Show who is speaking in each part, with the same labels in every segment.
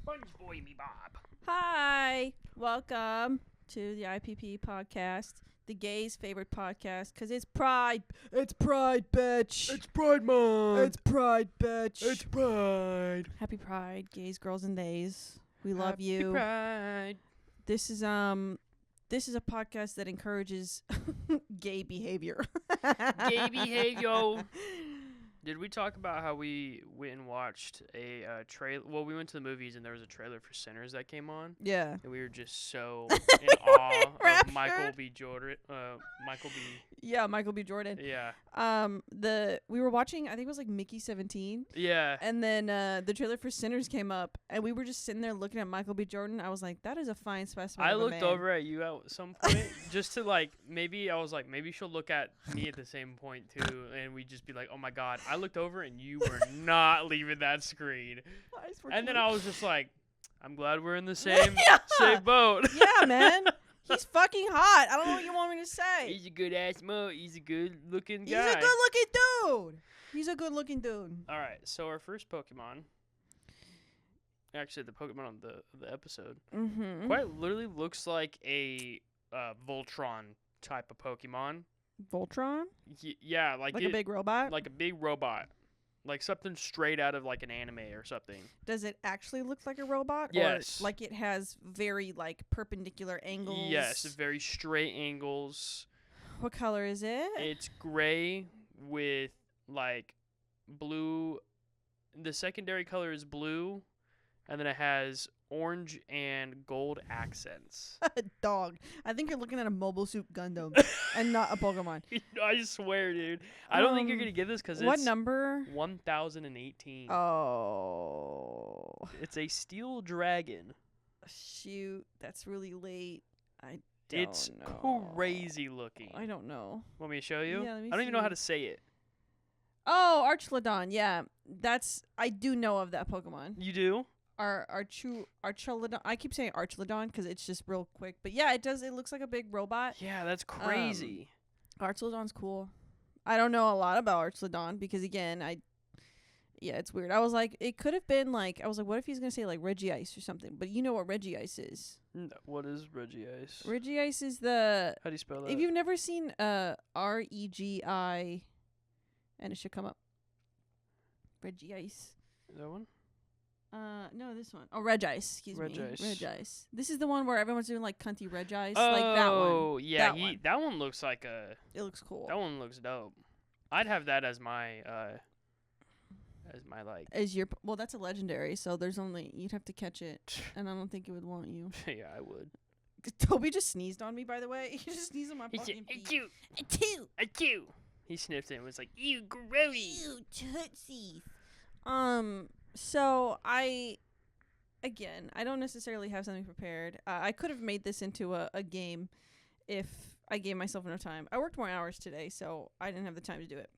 Speaker 1: Sponge boy me Bob.
Speaker 2: Hi, welcome to the IPP podcast, the gays' favorite podcast, because it's Pride. It's Pride, bitch.
Speaker 1: It's Pride Month.
Speaker 2: It's Pride, bitch.
Speaker 1: It's Pride.
Speaker 2: Happy Pride, gays, girls, and theys. We love
Speaker 1: Happy
Speaker 2: you.
Speaker 1: Pride.
Speaker 2: This is a podcast that encourages gay behavior.
Speaker 1: Gay behavior. Did we talk about how we went and watched a trailer? Well, we went to the movies and there was a trailer for Sinners that came on.
Speaker 2: Yeah.
Speaker 1: And we were just so in awe of
Speaker 2: Raptured.
Speaker 1: Michael B. Jordan. Michael B.
Speaker 2: Yeah, Michael B. Jordan.
Speaker 1: Yeah.
Speaker 2: We were watching, I think it was like Mickey 17.
Speaker 1: Yeah.
Speaker 2: And then the trailer for Sinners came up, and we were just sitting there looking at Michael B. Jordan. I was like, that is a fine specimen.
Speaker 1: I
Speaker 2: of a
Speaker 1: looked
Speaker 2: man.
Speaker 1: over at you at some point just to maybe she'll look at me at the same point too, and we'd just be like, oh my god. I looked over and you were not leaving that screen. And then I was just like, I'm glad we're in the same boat.
Speaker 2: Yeah, man. He's fucking hot. I don't know what you want me to say.
Speaker 1: He's a good ass mo. He's a good looking
Speaker 2: He's
Speaker 1: guy.
Speaker 2: a good looking dude. He's a good looking dude.
Speaker 1: All right, so our first Pokemon, actually the Pokemon on the episode, quite literally looks like a Voltron type of Pokemon.
Speaker 2: Voltron?
Speaker 1: Yeah,
Speaker 2: Like a big robot?
Speaker 1: Like a big robot. Like something straight out of like an anime or something.
Speaker 2: Does it actually look like a robot?
Speaker 1: Yes.
Speaker 2: Or like it has very like perpendicular angles?
Speaker 1: Yes, very straight angles.
Speaker 2: What color is it?
Speaker 1: It's gray with like blue. The secondary color is blue, and then it has orange and gold accents.
Speaker 2: Dog. I think you're looking at a Mobile Suit Gundam and not a Pokemon.
Speaker 1: I swear, dude. I don't think you're going to get this because it's...
Speaker 2: What number?
Speaker 1: 1018.
Speaker 2: Oh.
Speaker 1: It's a steel dragon.
Speaker 2: Shoot. That's really late. I don't
Speaker 1: It's
Speaker 2: know.
Speaker 1: crazy looking.
Speaker 2: I don't know.
Speaker 1: Want me to show you?
Speaker 2: Yeah, let me
Speaker 1: I don't even know
Speaker 2: see.
Speaker 1: how to say it.
Speaker 2: Oh, Archlodon. Yeah. I do know of that Pokemon.
Speaker 1: You do?
Speaker 2: Archlodon. I keep saying Archlodon because it's just real quick. But yeah, it does. It looks like a big robot.
Speaker 1: Yeah, that's crazy.
Speaker 2: Archlodon's cool. I don't know a lot about Archlodon because, again, it's weird. I was like, it could have been like, what if he's going to say like Regice or something? But you know what Regice is.
Speaker 1: No, what is Regice?
Speaker 2: Regice is the...
Speaker 1: How do you spell that?
Speaker 2: If you've never seen REGI, and it should come up. Regice.
Speaker 1: That one?
Speaker 2: No, this one. Oh, Regice. Excuse me. Regice. This is the one where everyone's doing like cunty Regice.
Speaker 1: Oh,
Speaker 2: like that one.
Speaker 1: Oh, yeah.
Speaker 2: That
Speaker 1: that one looks like a...
Speaker 2: It looks cool.
Speaker 1: That one looks dope. I'd have that as my like...
Speaker 2: Well, that's a legendary, so you'd have to catch it, and I don't think it would want you.
Speaker 1: Yeah, I would.
Speaker 2: Toby just sneezed on me, by the way. He just sneezed on my fucking feet.
Speaker 1: Achoo! Achoo! He sniffed it and was like, ew, gross!
Speaker 2: Ew, tootsies. So I don't necessarily have something prepared. I could have made this into a game if I gave myself enough time. I worked more hours today, so I didn't have the time to do it.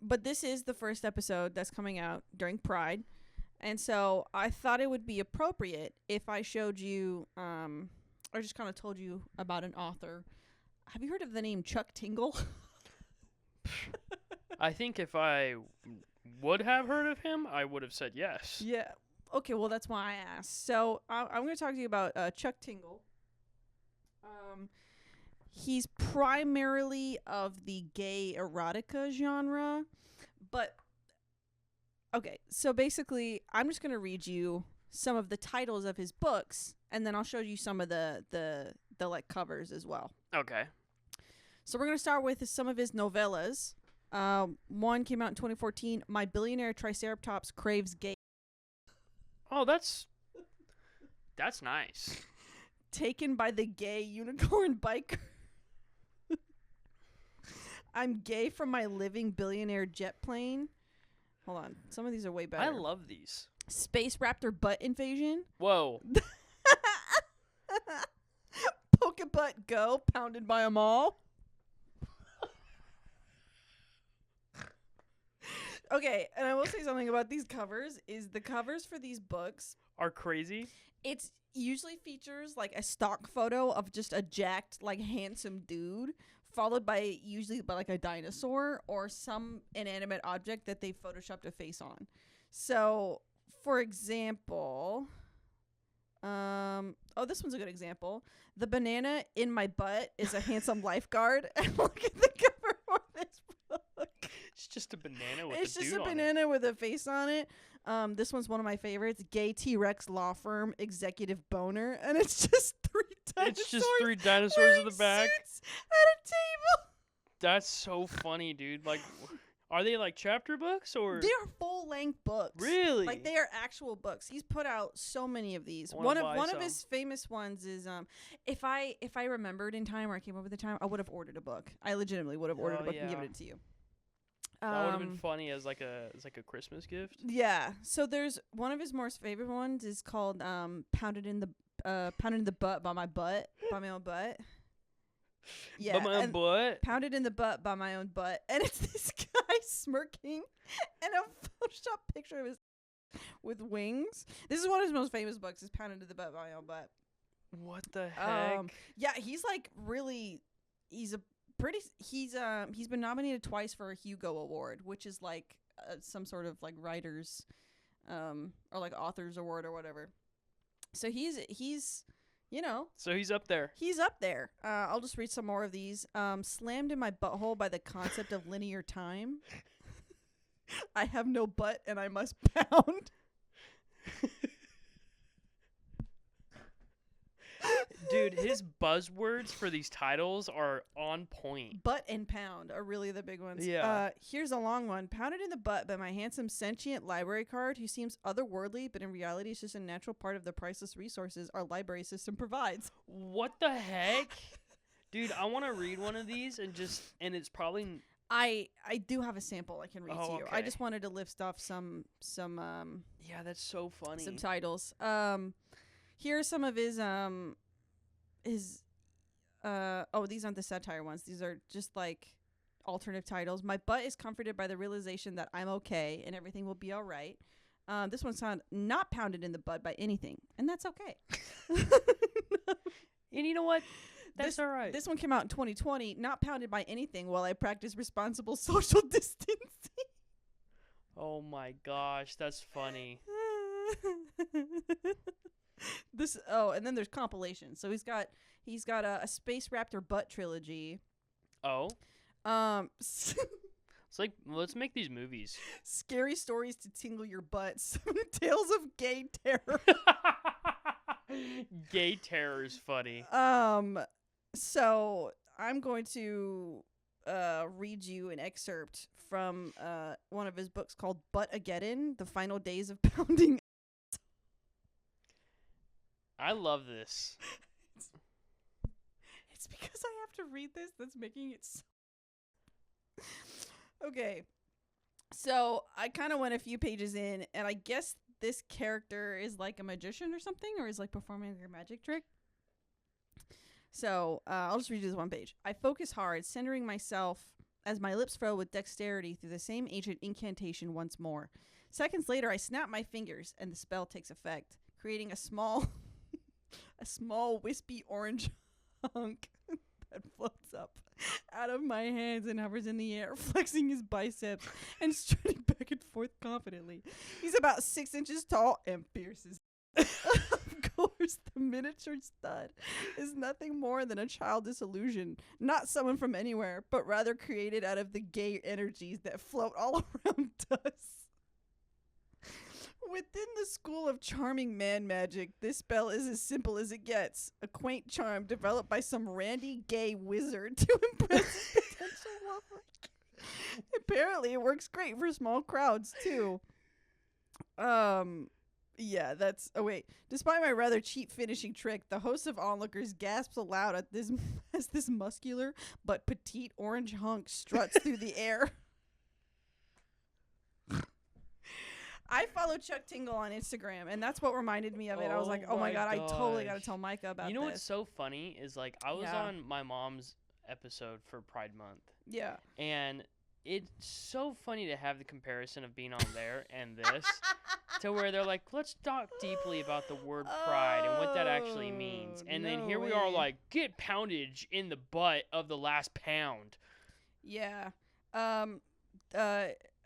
Speaker 2: But this is the first episode that's coming out during Pride. And so I thought it would be appropriate if I showed you, or just kind of told you about an author. Have you heard of the name Chuck Tingle?
Speaker 1: I think if I would have heard of him, I would have said yes.
Speaker 2: Yeah. Okay, well, that's why I asked. So I'm going to talk to you about Chuck Tingle. He's primarily of the gay erotica genre, but okay, so basically I'm just going to read you some of the titles of his books, and then I'll show you some of the like covers as well.
Speaker 1: Okay. So
Speaker 2: we're going to start with some of his novellas. One came out in 2014, My Billionaire Triceratops Craves Gay.
Speaker 1: Oh, that's nice.
Speaker 2: Taken by the Gay Unicorn Biker. I'm gay from my living billionaire jet plane. Hold on. Some of these are way better.
Speaker 1: I love these.
Speaker 2: Space Raptor Butt Invasion.
Speaker 1: Whoa.
Speaker 2: Pokebutt Go, pounded by 'em all. Okay, and I will say something about these covers, is the covers for these books
Speaker 1: are crazy.
Speaker 2: It's usually features like a stock photo of just a jacked, like handsome dude, followed by like a dinosaur or some inanimate object that they photoshopped a face on. So for example, this one's a good example. The banana in my butt is a handsome lifeguard. And look at the cover for this book.
Speaker 1: It's just a banana with
Speaker 2: It's
Speaker 1: a
Speaker 2: just
Speaker 1: dude
Speaker 2: a
Speaker 1: on it.
Speaker 2: banana with a face on it. This one's one of my favorites. Gay T-Rex law firm executive boner, and it's just 3 dinosaurs.
Speaker 1: It's just 3 dinosaurs in the back.
Speaker 2: Suits at a table.
Speaker 1: That's so funny, dude. Like, are they like chapter books or?
Speaker 2: They are full-length books.
Speaker 1: Really?
Speaker 2: Like they are actual books. He's put out so many of these.
Speaker 1: I wanna buy
Speaker 2: One
Speaker 1: some.
Speaker 2: of his famous ones is if I remembered in time or I came up with the time, I would have ordered a book. I legitimately would have ordered a book and given it to you.
Speaker 1: That would have been funny as like a Christmas gift.
Speaker 2: Yeah. So there's one of his most favorite ones is called Pounded in the Butt by my own butt. Yeah.
Speaker 1: By my own butt.
Speaker 2: Pounded in the butt by my own butt. And it's this guy smirking and a Photoshop picture of his with wings. This is one of his most famous books, is Pounded in the Butt by my own butt.
Speaker 1: What the heck?
Speaker 2: Yeah, he's like really he's been nominated twice for a Hugo Award, which is like some sort of like writers or like authors award or whatever. So he's
Speaker 1: So he's up there.
Speaker 2: He's up there. I'll just read some more of these. Slammed in my butthole by the concept of linear time. I have no butt and I must pound.
Speaker 1: Dude, his buzzwords for these titles are on point.
Speaker 2: Butt and pound are really the big ones.
Speaker 1: Yeah.
Speaker 2: Here's a long one. Pounded in the butt by my handsome sentient library card who seems otherworldly, but in reality is just a natural part of the priceless resources our library system provides.
Speaker 1: What the heck? Dude, I want to read one of these and it's probably...
Speaker 2: I do have a sample I can read to you.
Speaker 1: Okay.
Speaker 2: I just wanted to list off some
Speaker 1: Yeah, that's so funny.
Speaker 2: some titles. Here are some of his these aren't the satire ones. These are just like alternative titles. My butt is comforted by the realization that I'm okay and everything will be all right. This one's not pounded in the butt by anything, and that's okay.
Speaker 1: And you know what? That's all right.
Speaker 2: This one came out in 2020. Not pounded by anything while I practice responsible social distancing.
Speaker 1: Oh my gosh, that's funny.
Speaker 2: And then there's compilations. So he's got a Space Raptor butt trilogy.
Speaker 1: Oh.
Speaker 2: It's
Speaker 1: like, let's make these movies.
Speaker 2: Scary stories to tingle your butt. 7 tales of gay terror.
Speaker 1: Gay terror is funny.
Speaker 2: So I'm going to read you an excerpt from one of his books called Butt-ageddon: The Final Days of Pounding.
Speaker 1: I love this.
Speaker 2: It's because I have to read this that's making it so... Okay. So I kind of went a few pages in, and I guess this character is like a magician or something, or is like performing a magic trick. So I'll just read you this one page. I focus hard, centering myself as my lips furrow with dexterity through the same ancient incantation once more. Seconds later, I snap my fingers, and the spell takes effect, creating a small wispy orange hunk that floats up out of my hands and hovers in the air, flexing his biceps and strutting back and forth confidently. He's about 6 inches tall and fierce. Of course, the miniature stud is nothing more than a childish illusion, not someone from anywhere, but rather created out of the gay energies that float all around us. Within the school of charming man magic, this spell is as simple as it gets. A quaint charm developed by some randy gay wizard to impress his potential lover. Apparently, it works great for small crowds, too. Yeah, that's... Oh, wait. Despite my rather cheap finishing trick, the host of onlookers gasps aloud at this as this muscular but petite orange hunk struts through the air. I follow Chuck Tingle on Instagram, and that's what reminded me of it. I was like, oh my god, I totally got to tell Micah about this.
Speaker 1: You know what's so funny is, like, I was on my mom's episode for Pride Month.
Speaker 2: Yeah.
Speaker 1: And it's so funny to have the comparison of being on there and this to where they're like, let's talk deeply about the word pride and what that actually means. And then here we are like, get poundage in the butt of the last pound.
Speaker 2: Yeah.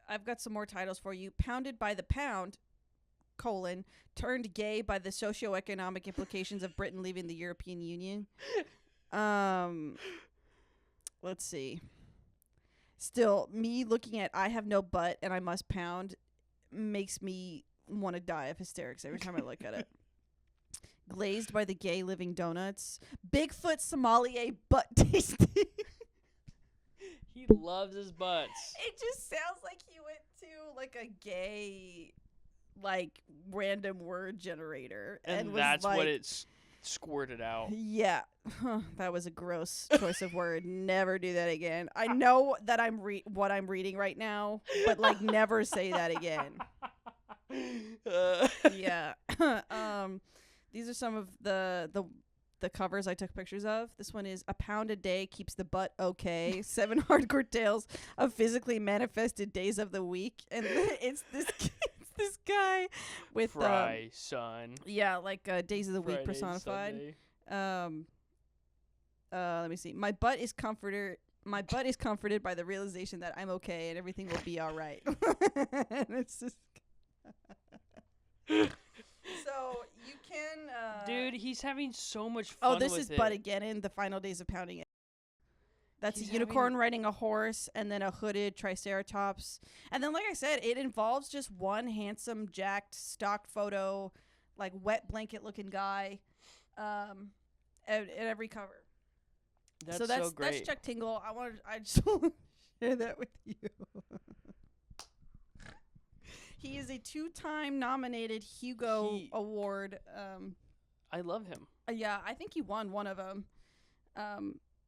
Speaker 2: I've got some more titles for you. Pounded by the Pound. turned gay by the socioeconomic implications of Britain leaving the European Union. Let's see. Still, me looking at I have no butt and I must pound makes me want to die of hysterics every time I look at it. Glazed by the gay living donuts. Bigfoot sommelier butt tasting.
Speaker 1: He loves his butts.
Speaker 2: It just sounds like he went to like a gay, like, random word generator.
Speaker 1: And
Speaker 2: was
Speaker 1: that's
Speaker 2: like,
Speaker 1: what it's squirted out.
Speaker 2: Yeah. That was a gross choice of word. Never do that again. I know that what I'm reading right now, but like never say that again. Yeah. These are some of the covers I took pictures of. This one is A Pound a Day Keeps the Butt Okay. 7 Hardcore Tales of Physically Manifested Days of the Week. And it's this guy with
Speaker 1: Fry, son.
Speaker 2: Yeah, like Days of the Week
Speaker 1: Friday,
Speaker 2: personified.
Speaker 1: Sunday.
Speaker 2: Let me see. My butt is comforted by the realization that I'm okay and everything will be all right. And it's just so you can
Speaker 1: dude, he's having so much fun.
Speaker 2: Oh, this
Speaker 1: with
Speaker 2: is
Speaker 1: it.
Speaker 2: Butt Again in The Final Days of Pounding It. That's
Speaker 1: He's
Speaker 2: a unicorn riding a horse, and then a hooded triceratops. And then, like I said, it involves just one handsome, jacked, stock photo, like wet blanket looking guy at every cover.
Speaker 1: That's
Speaker 2: so that's
Speaker 1: great.
Speaker 2: Chuck Tingle. I just want to share that with you. He is a 2-time nominated Hugo Award.
Speaker 1: I love him.
Speaker 2: Yeah, I think he won one of them.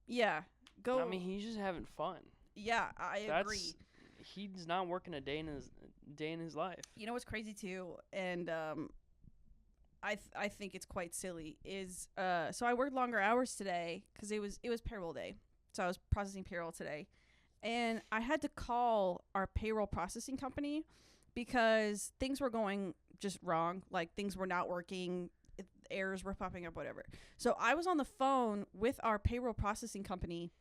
Speaker 2: Yeah. Go.
Speaker 1: I mean, he's just having fun.
Speaker 2: Yeah, I agree.
Speaker 1: He's not working a day in his life.
Speaker 2: You know what's crazy too, and I think it's quite silly. Is so I worked longer hours today because it was payroll day, so I was processing payroll today, and I had to call our payroll processing company because things were going just wrong. Like things were not working, errors were popping up, whatever. So I was on the phone with our payroll processing company.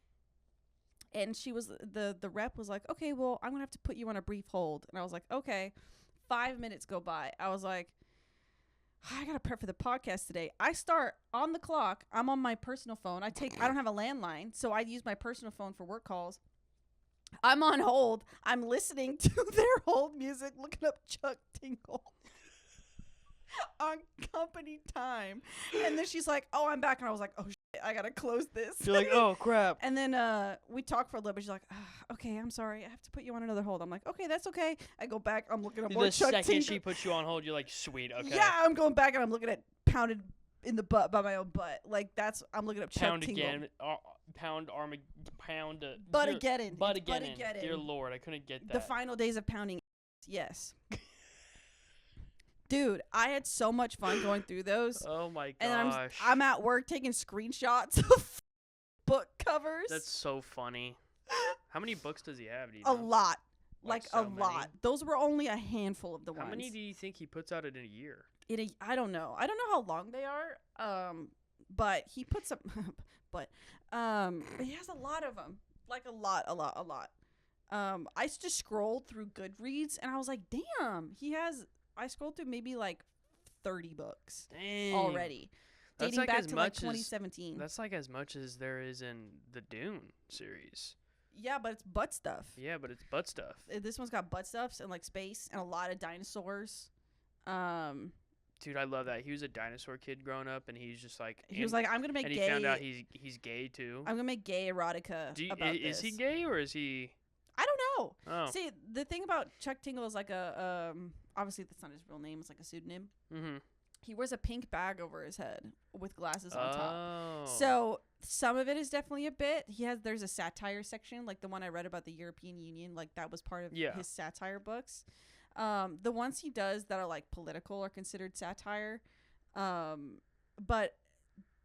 Speaker 2: And she was the rep was like, okay, well, I'm gonna have to put you on a brief hold. And I was like, okay. 5 minutes go by. I was like, I gotta prep for the podcast today. I start on the clock. I'm on my personal phone. I don't have a landline, so I use my personal phone for work calls. I'm on hold. I'm listening to their hold music, looking up Chuck Tingle on company time. And then she's like, oh, I'm back. And I was like, oh, shit, I gotta close this.
Speaker 1: You're like, oh, crap.
Speaker 2: And then we talked for a little bit. She's like, okay, I'm sorry. I have to put you on another hold. I'm like, okay, that's okay. I go back. I'm looking at more Chuck Tingle.
Speaker 1: The second she puts you on hold, you're like, sweet, okay.
Speaker 2: Yeah, I'm going back and I'm looking at Pounded in the Butt by my own butt. Like, I'm looking up Chuck Tingle. Butt again.
Speaker 1: Dear Lord, I couldn't get that.
Speaker 2: The Final Days of Pounding. Yes. Dude, I had so much fun going through those.
Speaker 1: Oh my gosh.
Speaker 2: And I'm at work taking screenshots of book covers.
Speaker 1: That's so funny. How many books does he have?
Speaker 2: A lot. Like
Speaker 1: so
Speaker 2: a lot. Those were only a handful of the ones.
Speaker 1: How many do you think he puts out in a year?
Speaker 2: I don't know. I don't know how long they are. But he puts up but he has a lot of them. Like a lot. I just scrolled through Goodreads and I was like, "Damn, I scrolled through maybe like 30 books already, dating back to like 2017.
Speaker 1: That's like as much as there is in the Dune series.
Speaker 2: Yeah, but it's butt stuff.
Speaker 1: Yeah, but it's butt stuff.
Speaker 2: This one's got butt stuffs and like space and a lot of dinosaurs.
Speaker 1: Dude, I love that. He was a dinosaur kid growing up, and he's just like...
Speaker 2: He was like, I'm going to make gay...
Speaker 1: And he found out he's gay, too.
Speaker 2: I'm going to make gay erotica about this.
Speaker 1: Is he gay, or is he...
Speaker 2: I don't know.
Speaker 1: Oh.
Speaker 2: See, the thing about Chuck Tingle is like a... obviously, that's not his real name. It's like a pseudonym.
Speaker 1: Mm-hmm.
Speaker 2: He wears a pink bag over his head with glasses on top.
Speaker 1: Oh.
Speaker 2: So some of it is definitely a bit. There's a satire section, like the one I read about the European Union. Like, that was part of his satire books. The ones he does that are like political are considered satire. But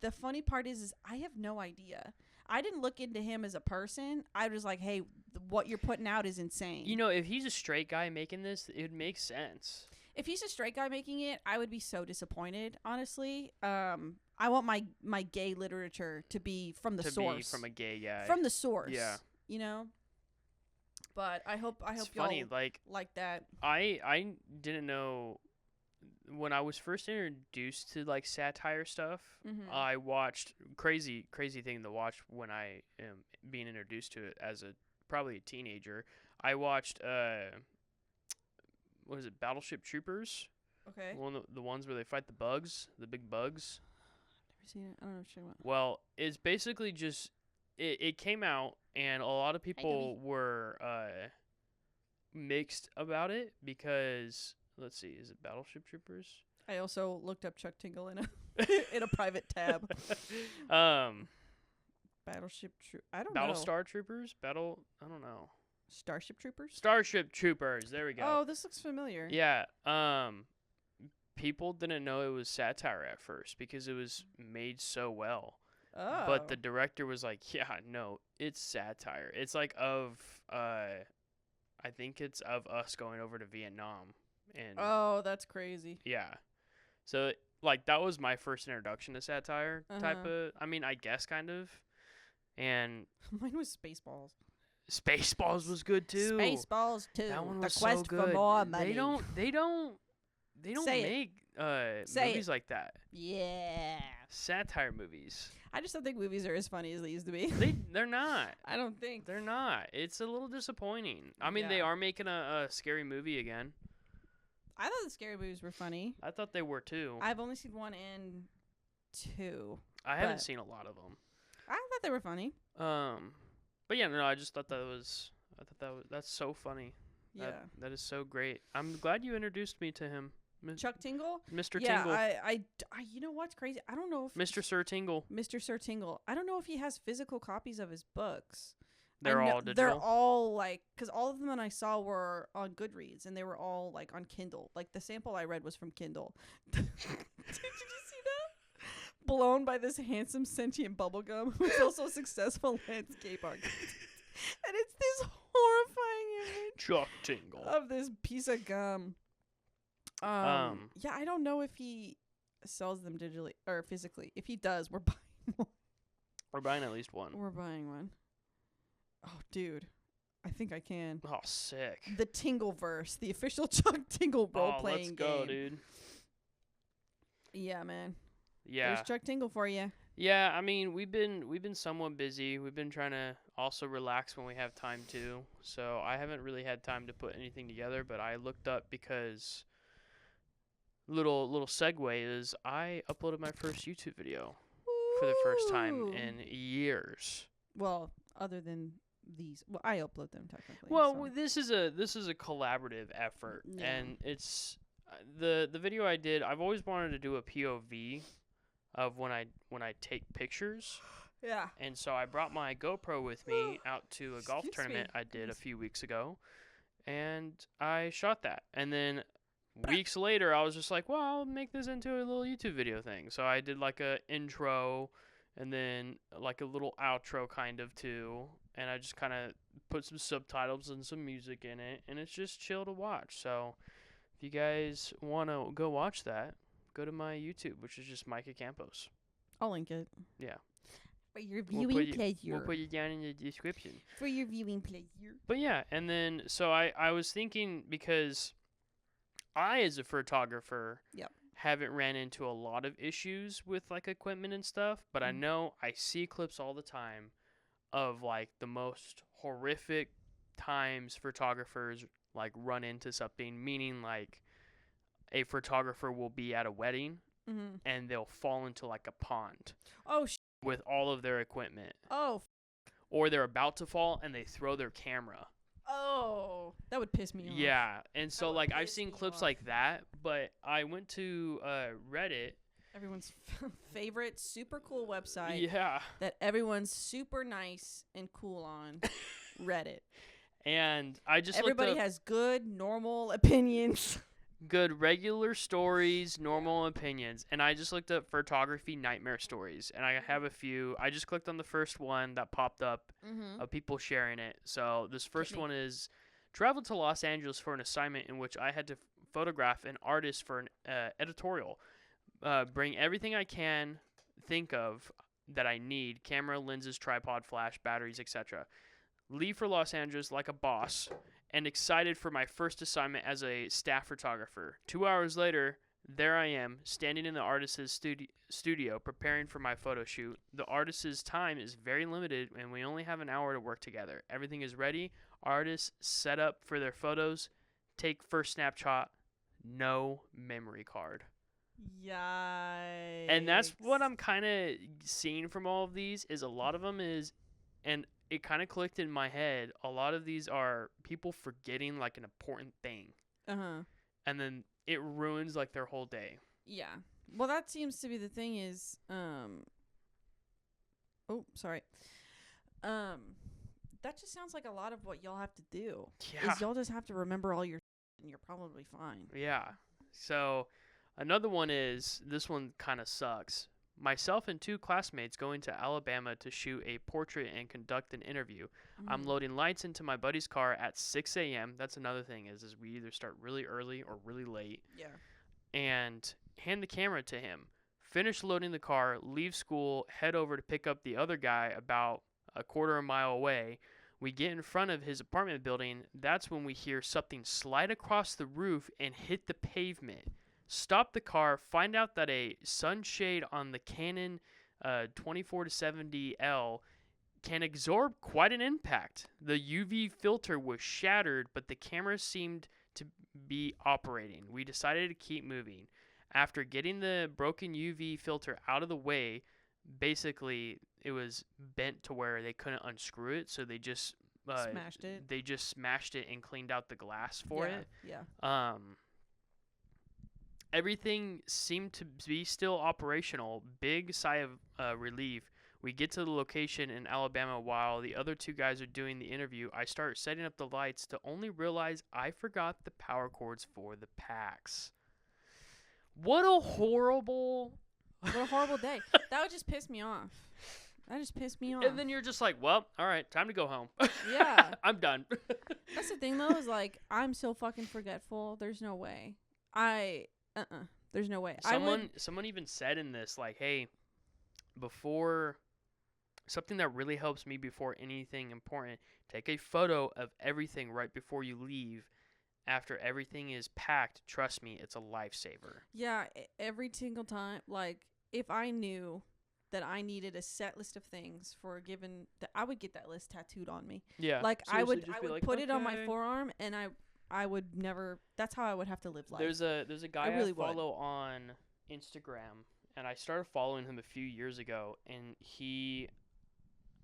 Speaker 2: the funny part is I have no idea. I didn't look into him as a person. I was like, hey, what you're putting out is insane.
Speaker 1: You know, if he's a straight guy making this, it would make sense.
Speaker 2: If he's a straight guy making it, I would be so disappointed, honestly. I want my gay literature to be from the source.
Speaker 1: To be from a gay guy.
Speaker 2: From the source.
Speaker 1: Yeah.
Speaker 2: You know? But I hope
Speaker 1: it's
Speaker 2: y'all
Speaker 1: funny, like
Speaker 2: that.
Speaker 1: I didn't know when I was first introduced to like satire stuff,
Speaker 2: Mhm.
Speaker 1: I watched crazy thing to watch when I am being introduced to it as probably a teenager. I watched what is it, Battleship Troopers?
Speaker 2: Okay.
Speaker 1: The ones where they fight the bugs, the big bugs.
Speaker 2: Never seen it. I don't know what you're talking about.
Speaker 1: Well, it's basically just it came out and a lot of people were mixed about it because let's see, is it Battleship Troopers?
Speaker 2: I also looked up Chuck Tingle in a in a private tab. Battleship I don't know.
Speaker 1: Battlestar Troopers? I don't know.
Speaker 2: Starship Troopers?
Speaker 1: Starship Troopers. There we go.
Speaker 2: Oh, this looks familiar.
Speaker 1: Yeah. People didn't know it was satire at first because it was made so well.
Speaker 2: Oh.
Speaker 1: But the director was like, "Yeah, no, it's satire. It's like I think it's of us going over to Vietnam." And
Speaker 2: oh, that's crazy.
Speaker 1: yeah. So like that was my first introduction to satire type of, I mean, I guess kind of. And
Speaker 2: Mine was Spaceballs.
Speaker 1: Spaceballs was good too.
Speaker 2: Spaceballs 2.
Speaker 1: That one
Speaker 2: the
Speaker 1: was
Speaker 2: quest
Speaker 1: so good.
Speaker 2: for more money.
Speaker 1: They don't
Speaker 2: Say
Speaker 1: make
Speaker 2: Say
Speaker 1: movies like that.
Speaker 2: Yeah.
Speaker 1: Satire movies.
Speaker 2: I just don't think movies are as funny as they used to be.
Speaker 1: They're not.
Speaker 2: I don't think.
Speaker 1: They're not. It's a little disappointing. I mean, they
Speaker 2: Yeah.
Speaker 1: are making a scary movie again.
Speaker 2: I thought the scary movies were funny.
Speaker 1: I thought they were too.
Speaker 2: I've only seen 1 and 2.
Speaker 1: I haven't
Speaker 2: but-
Speaker 1: seen a lot of them.
Speaker 2: I thought they were funny.
Speaker 1: But yeah, no, I just thought that's so funny.
Speaker 2: Yeah.
Speaker 1: That is so great. I'm glad you introduced me to him.
Speaker 2: Chuck Tingle?
Speaker 1: Mr.
Speaker 2: Yeah,
Speaker 1: Tingle.
Speaker 2: I you know what's crazy? I don't know if
Speaker 1: Mr. Sir Tingle.
Speaker 2: Mr. Sir Tingle. I don't know if he has physical copies of his books.
Speaker 1: They're all digital.
Speaker 2: They're all like, because all of them that I saw were on Goodreads, and they were all like on Kindle. Like the sample I read was from Kindle. Did you see that? Blown by this handsome sentient bubblegum who's also a successful landscape architect. And it's this horrifying image
Speaker 1: Chuck Tingle.
Speaker 2: of this piece of gum. Yeah, I don't know if he sells them digitally or physically. If he does, we're buying one.
Speaker 1: We're buying at least one.
Speaker 2: We're buying one. Oh, dude. I think I can.
Speaker 1: Oh, sick.
Speaker 2: The Tingleverse, the official Chuck Tingle role-playing game.
Speaker 1: Let's go, dude.
Speaker 2: Yeah, man.
Speaker 1: Yeah.
Speaker 2: There's Chuck Tingle for you.
Speaker 1: Yeah, I mean, we've been somewhat busy. We've been trying to also relax when we have time too. So I haven't really had time to put anything together, but I looked up because little segue is I uploaded my first YouTube video for the first time in years.
Speaker 2: Well, other than these, well, I upload them technically.
Speaker 1: Well,
Speaker 2: so.
Speaker 1: this is a collaborative effort,
Speaker 2: Yeah.
Speaker 1: and it's the video I did. I've always wanted to do a POV of when I take pictures.
Speaker 2: Yeah.
Speaker 1: And so I brought my GoPro with me out to a golf
Speaker 2: Excuse
Speaker 1: tournament
Speaker 2: me.
Speaker 1: I did a few weeks ago, and I shot that. And then weeks later, I was just like, well, I'll make this into a little YouTube video thing. So I did like a intro and then like a little outro kind of too. And I just kind of put some subtitles and some music in it, and it's just chill to watch. So if you guys want to go watch that, go to my YouTube, which is just Micah Campos.
Speaker 2: I'll link it.
Speaker 1: Yeah.
Speaker 2: For your
Speaker 1: We'll
Speaker 2: viewing pleasure.
Speaker 1: We'll put you down in the description.
Speaker 2: For your viewing pleasure.
Speaker 1: But yeah, and then so I was thinking, because I as a photographer
Speaker 2: Yep.
Speaker 1: haven't ran into a lot of issues with like equipment and stuff, but I know I see clips all the time of like the most horrific times photographers like run into something, meaning like a photographer will be at a wedding
Speaker 2: Mm-hmm.
Speaker 1: and they'll fall into like a pond
Speaker 2: Oh,
Speaker 1: with all of their equipment.
Speaker 2: oh,
Speaker 1: Or they're about to fall and they throw their camera.
Speaker 2: oh. That would piss me off.
Speaker 1: Yeah, and so
Speaker 2: would
Speaker 1: like I've
Speaker 2: piss
Speaker 1: seen
Speaker 2: me
Speaker 1: clips
Speaker 2: off.
Speaker 1: like that, but I went to Reddit.
Speaker 2: Everyone's favorite super cool website
Speaker 1: Yeah,
Speaker 2: that everyone's super nice and cool on. Reddit.
Speaker 1: and I just
Speaker 2: Everybody
Speaker 1: looked up
Speaker 2: has good, normal opinions.
Speaker 1: good regular stories, normal opinions, and I just looked up photography nightmare stories, and I have a few. I just clicked on the first one that popped up
Speaker 2: Mm-hmm.
Speaker 1: of people sharing it. So this first
Speaker 2: me.
Speaker 1: one is: traveled to Los Angeles for an assignment in which I had to photograph an artist for an editorial. Bring everything I can think of that I need: camera, lenses, tripod, flash, batteries, etc. Leave for Los Angeles like a boss, and excited for my first assignment as a staff photographer. 2 hours later, There I am, standing in the artist's studio, preparing for my photo shoot. The artist's time is very limited, and we only have an hour to work together. Everything is ready. Artists set up for their photos. Take first snapshot. No memory card.
Speaker 2: Yikes.
Speaker 1: And that's what I'm kind of seeing from all of these is a lot of them is, and it kind of clicked in my head, a lot of these are people forgetting like an important thing.
Speaker 2: Uh-huh.
Speaker 1: And then it ruins like their whole day.
Speaker 2: Yeah. Well, that seems to be the thing is, oh, sorry. That just sounds like a lot of what y'all have to do.
Speaker 1: Yeah.
Speaker 2: Is y'all just have to remember all your and you're probably fine.
Speaker 1: Yeah. So another one is, this one kind of sucks. Myself and 2 classmates going to Alabama to shoot a portrait and conduct an interview. I'm loading lights into my buddy's car at 6 a.m. That's another thing is we either start really early or really late.
Speaker 2: Yeah.
Speaker 1: And hand the camera to him. Finish loading the car, leave school, head over to pick up the other guy about a quarter of a mile away. We get in front of his apartment building. That's when we hear something slide across the roof and hit the pavement. Stop the car, find out that a sunshade on the Canon 24-70L can absorb quite an impact. The UV filter was shattered, but the camera seemed to be operating. We decided to keep moving. After getting the broken UV filter out of the way, basically it was bent to where they couldn't unscrew it, so they just
Speaker 2: smashed it.
Speaker 1: They just smashed it and cleaned out the glass for it.
Speaker 2: Yeah.
Speaker 1: Everything seemed to be still operational. Big sigh of relief. We get to the location in Alabama while the other 2 guys are doing the interview. I start setting up the lights to only realize I forgot the power cords for the packs. What a horrible
Speaker 2: day. That would just piss me off. That just pissed me off.
Speaker 1: And then you're just like, well, all right, time to go home.
Speaker 2: Yeah.
Speaker 1: I'm done.
Speaker 2: That's the thing, though, is like, I'm so fucking forgetful. There's no way. There's no way.
Speaker 1: Someone even said in this, like, hey, before something that really helps me before anything important, take a photo of everything right before you leave. After everything is packed, trust me, it's a lifesaver.
Speaker 2: Yeah, every single time. Like, if I knew that I needed a set list of things for a given, I would get that list tattooed on me.
Speaker 1: Yeah.
Speaker 2: Like, I would
Speaker 1: like,
Speaker 2: put it on my forearm, and I would never. That's how I would have to live life.
Speaker 1: There's a guy I follow on Instagram, and I started following him a few years ago, and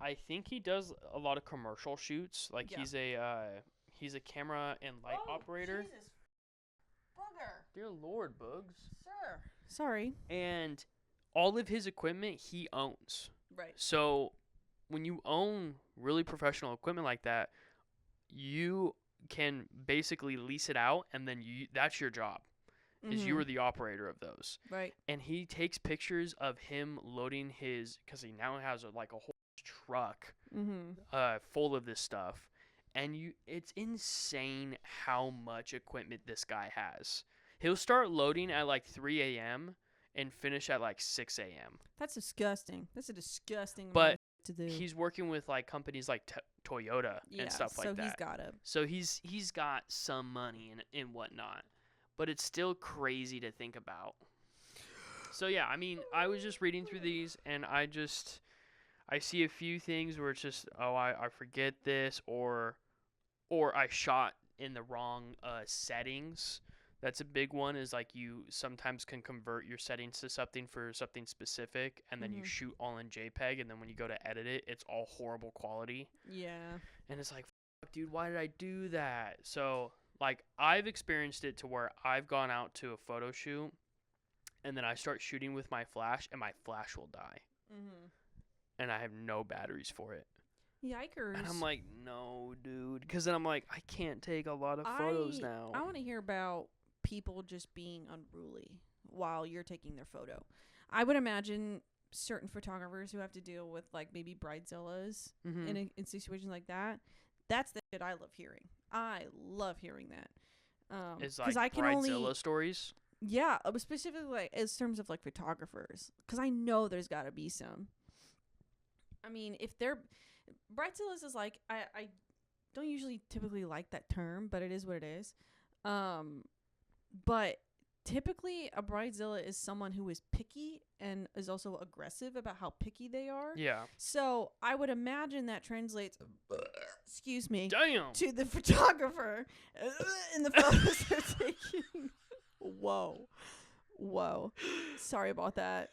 Speaker 1: I think he does a lot of commercial shoots. Like, yeah. He's a camera and light operator.
Speaker 2: Jesus. Booger.
Speaker 1: Dear Lord, Bugs.
Speaker 2: Sir. Sorry.
Speaker 1: And all of his equipment he owns.
Speaker 2: Right.
Speaker 1: So when you own really professional equipment like that, you can basically lease it out, and then that's your job. Is you are the operator of those.
Speaker 2: Right.
Speaker 1: And he takes pictures of him loading because he now has a whole truck full of this stuff. And it's insane how much equipment this guy has. He'll start loading at like 3 a.m. and finish at like 6 a.m.
Speaker 2: That's disgusting. That's a disgusting
Speaker 1: but
Speaker 2: to do.
Speaker 1: He's working with like companies like Toyota and stuff like that.
Speaker 2: So he's got it.
Speaker 1: So he's got some money and whatnot. But it's still crazy to think about. So yeah, I mean, I was just reading through these, and I see a few things where it's just, I forget this, or I shot in the wrong settings. That's a big one, is like you sometimes can convert your settings to something for something specific, and then you shoot all in JPEG, and then when you go to edit it, it's all horrible quality.
Speaker 2: Yeah.
Speaker 1: And it's like, fuck, dude, why did I do that? So, like, I've experienced it to where I've gone out to a photo shoot, and then I start shooting with my flash, and my flash will die. And I have no batteries for it.
Speaker 2: Yikers.
Speaker 1: And I'm like, no, dude. Because then I'm like, I can't take a lot of photos now.
Speaker 2: I want to hear about people just being unruly while you're taking their photo. I would imagine certain photographers who have to deal with, like, maybe bridezillas in situations like that. That's the shit I love hearing. I love hearing that.
Speaker 1: It's like bridezilla stories?
Speaker 2: Yeah, specifically like in terms of like photographers, because I know there's got to be some. I mean, if they're bridezillas is like I don't usually typically like that term, but it is what it is. But typically a bridezilla is someone who is picky and is also aggressive about how picky they are.
Speaker 1: Yeah.
Speaker 2: So I would imagine that translates, excuse me,
Speaker 1: Damn.
Speaker 2: to the photographer in the photos they're taking. Whoa. Sorry about that.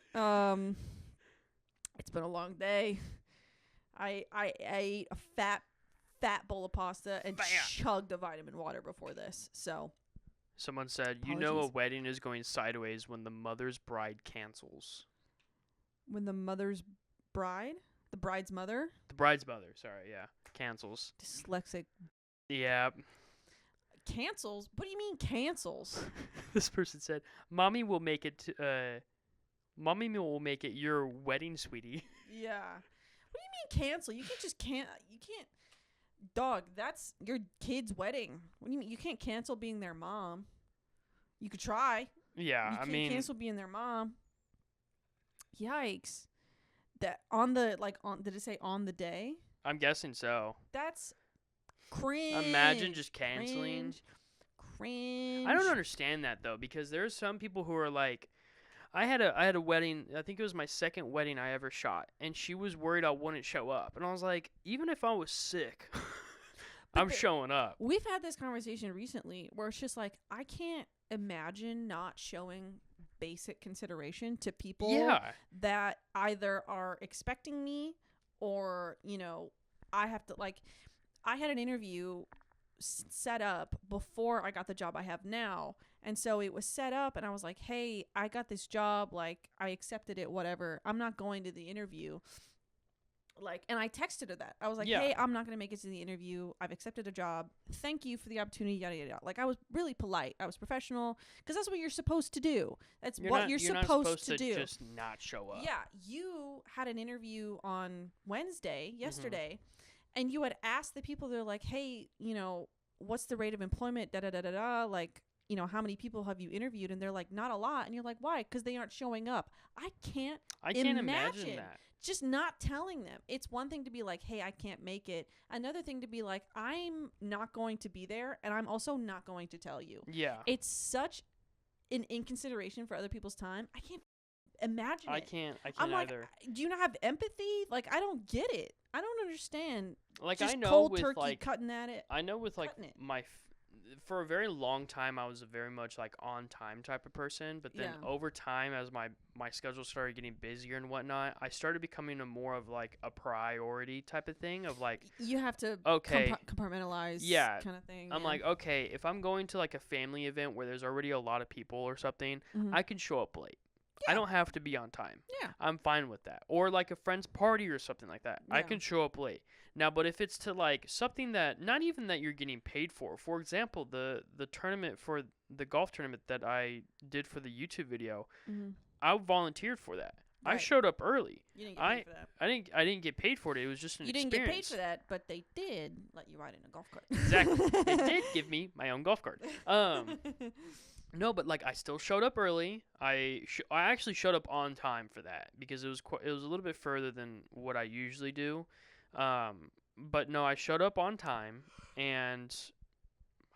Speaker 2: It's been a long day. I ate a fat bowl of pasta and chugged a vitamin water before this. So
Speaker 1: Someone said,
Speaker 2: apologies.
Speaker 1: you know a wedding is going sideways when the mother's bride cancels.
Speaker 2: When the mother's bride? The bride's mother?
Speaker 1: The bride's mother, sorry, yeah. Cancels.
Speaker 2: Dyslexic.
Speaker 1: Yeah.
Speaker 2: Cancels? What do you mean cancels?
Speaker 1: This person said, Mommy will make it your wedding, sweetie.
Speaker 2: Yeah. What do you mean cancel? You can't. Dog, that's your kid's wedding. What do you mean? You can't cancel being their mom. You could try.
Speaker 1: Yeah,
Speaker 2: You can't cancel being their mom. Yikes. That did it say on the day?
Speaker 1: I'm guessing so.
Speaker 2: That's cringe.
Speaker 1: Imagine just canceling.
Speaker 2: Cringe.
Speaker 1: I don't understand that though, because there's some people who are like, I had a wedding. I think it was my second wedding I ever shot, and she was worried I wouldn't show up, and I was like, even if I was sick, I'm showing up.
Speaker 2: We've had this conversation recently where it's just like, I can't imagine not showing basic consideration to people that either are expecting me or, I have to, like, I had an interview set up before I got the job I have now. And so it was set up and I was like, hey, I got this job. Like, I accepted it, whatever. I'm not going to the interview. Like, and I texted her that. I was like, hey, I'm not going to make it to the interview. I've accepted a job. Thank you for the opportunity, yada, yada, yada. Like, I was really polite. I was professional because that's what you're supposed to do. That's what you're supposed to do.
Speaker 1: Just not show up.
Speaker 2: Yeah. You had an interview on Wednesday, yesterday, and you had asked the people, they're like, hey, what's the rate of employment, da-da-da-da-da, like, how many people have you interviewed? And they're like, not a lot. And you're like, why? Because they aren't showing up. I can't imagine
Speaker 1: that.
Speaker 2: Just not telling them. It's one thing to be like, hey, I can't make it. Another thing to be like, I'm not going to be there, and I'm also not going to tell you.
Speaker 1: Yeah.
Speaker 2: It's such an inconsideration for other people's time. I can't imagine
Speaker 1: I
Speaker 2: it.
Speaker 1: can't
Speaker 2: I'm
Speaker 1: either.
Speaker 2: Like, do you not have empathy? Like, I don't get it. I don't understand.
Speaker 1: Like,
Speaker 2: just
Speaker 1: I know
Speaker 2: cold
Speaker 1: with
Speaker 2: turkey cutting at it.
Speaker 1: I know with like for a very long time, I was a very much like on time type of person. But then over time, as my schedule started getting busier and whatnot, I started becoming a more of like a priority type of thing of like,
Speaker 2: you have to compartmentalize kind of thing.
Speaker 1: I'm like, okay, if I'm going to like a family event where there's already a lot of people or something, I can show up late. Yeah. I don't have to be on time.
Speaker 2: Yeah.
Speaker 1: I'm fine with that. Or like a friend's party or something like that. I can show up late. Now, but if it's to like something that not even that you're getting paid for example, the tournament for the golf tournament that I did for the YouTube video, I volunteered for that. Right. I showed up early.
Speaker 2: You didn't get paid for that.
Speaker 1: I didn't get paid for it. It was just an experience.
Speaker 2: You didn't get paid for that, but they did let you ride in a golf cart.
Speaker 1: Exactly. They did give me my own golf cart. No, but like I still showed up early. I actually showed up on time for that because it was a little bit further than what I usually do. But no, I showed up on time and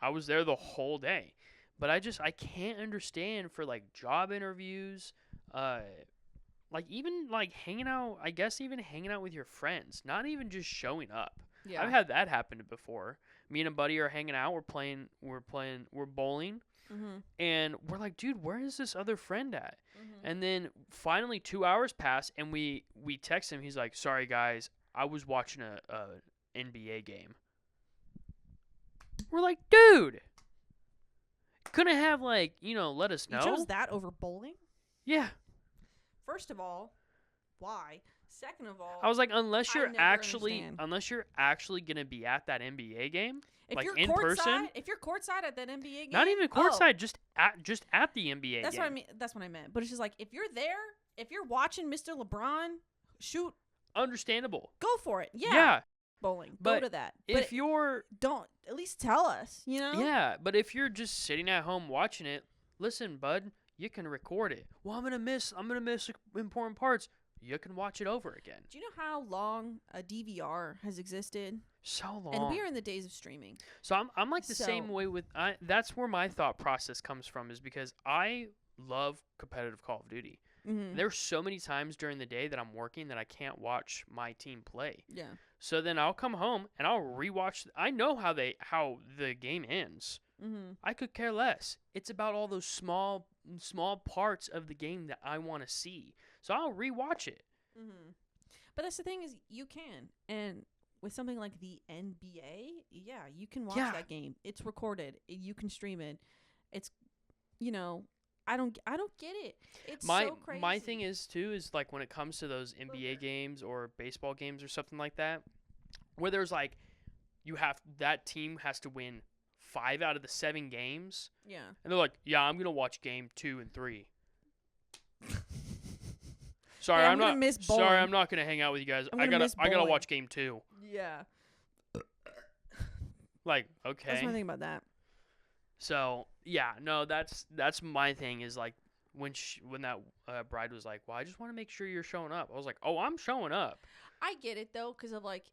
Speaker 1: I was there the whole day. But I can't understand for like job interviews, like even like hanging out, I guess even hanging out with your friends, not even just showing up. Yeah. I've had that happen before. Me and a buddy are hanging out, we're bowling. And we're like, dude, where is this other friend at? And then finally 2 hours pass and we text him. He's like, sorry guys, I was watching a NBA game. We're like, dude, couldn't have like, let us know.
Speaker 2: You chose that over bowling?
Speaker 1: Yeah.
Speaker 2: First of all, why? Second of all,
Speaker 1: I was like, unless you're actually gonna be at that NBA game, if like you're in person.
Speaker 2: If you're courtside at that NBA game,
Speaker 1: not even courtside, just at the NBA.
Speaker 2: That's
Speaker 1: game.
Speaker 2: what I mean. That's what I meant. But it's just like if you're there, if you're watching Mr. LeBron shoot,
Speaker 1: understandable.
Speaker 2: Go for it. Yeah. Bowling. Go to that.
Speaker 1: If
Speaker 2: don't at least tell us.
Speaker 1: Yeah, but if you're just sitting at home watching it, listen, bud, you can record it. Well, I'm gonna miss important parts. you can watch it over again.
Speaker 2: Do you know how long a DVR has existed?
Speaker 1: So long.
Speaker 2: And we are in the days of streaming.
Speaker 1: So I'm like the same way with that's where my thought process comes from, is because I love competitive Call of Duty.
Speaker 2: Mm-hmm.
Speaker 1: There's so many times during the day that I'm working that I can't watch my team play.
Speaker 2: Yeah.
Speaker 1: So then I'll come home and I'll rewatch. I know how the game ends.
Speaker 2: Mm-hmm.
Speaker 1: I could care less. It's about all those small parts of the game that I want to see. So I'll rewatch it.
Speaker 2: Mm-hmm. But that's the thing, is you can. And with something like the NBA, yeah, you can watch that game. It's recorded. You can stream it. It's, you know, I don't get it. It's so crazy.
Speaker 1: My thing is too is like when it comes to those NBA games or baseball games or something like that, where there's like that team has to win 5 out of the 7 games.
Speaker 2: Yeah.
Speaker 1: And they're like, yeah, I'm gonna watch game 2 and 3. Sorry, I'm not gonna hang out with you guys. I gotta watch game 2.
Speaker 2: Yeah.
Speaker 1: Like, okay.
Speaker 2: That's my thing about that.
Speaker 1: So yeah, no, that's my thing, is like when that bride was like, well, I just want to make sure you're showing up. I was like, oh, I'm showing up.
Speaker 2: I get it though, because of like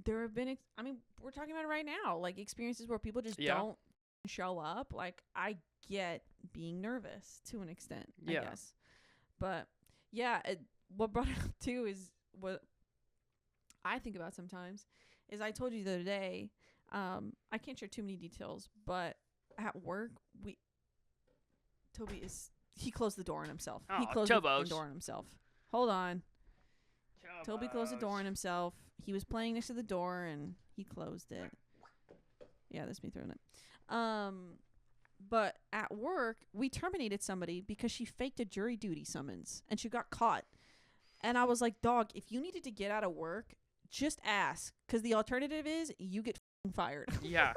Speaker 2: there have been, I mean, we're talking about it right now, like experiences where people just don't show up. Like, I get being nervous to an extent, I guess. But yeah, what brought it up too is what I think about sometimes is, I told you the other day, I can't share too many details, but at work, he closed the door on himself.
Speaker 1: Oh,
Speaker 2: he closed the door on himself. Hold on. Toby closed the door on himself. He was playing next to the door and he closed it. Yeah, that's me throwing it. But at work, we terminated somebody because she faked a jury duty summons and she got caught. And I was like, dog, if you needed to get out of work, just ask, because the alternative is you get fired.
Speaker 1: Yeah.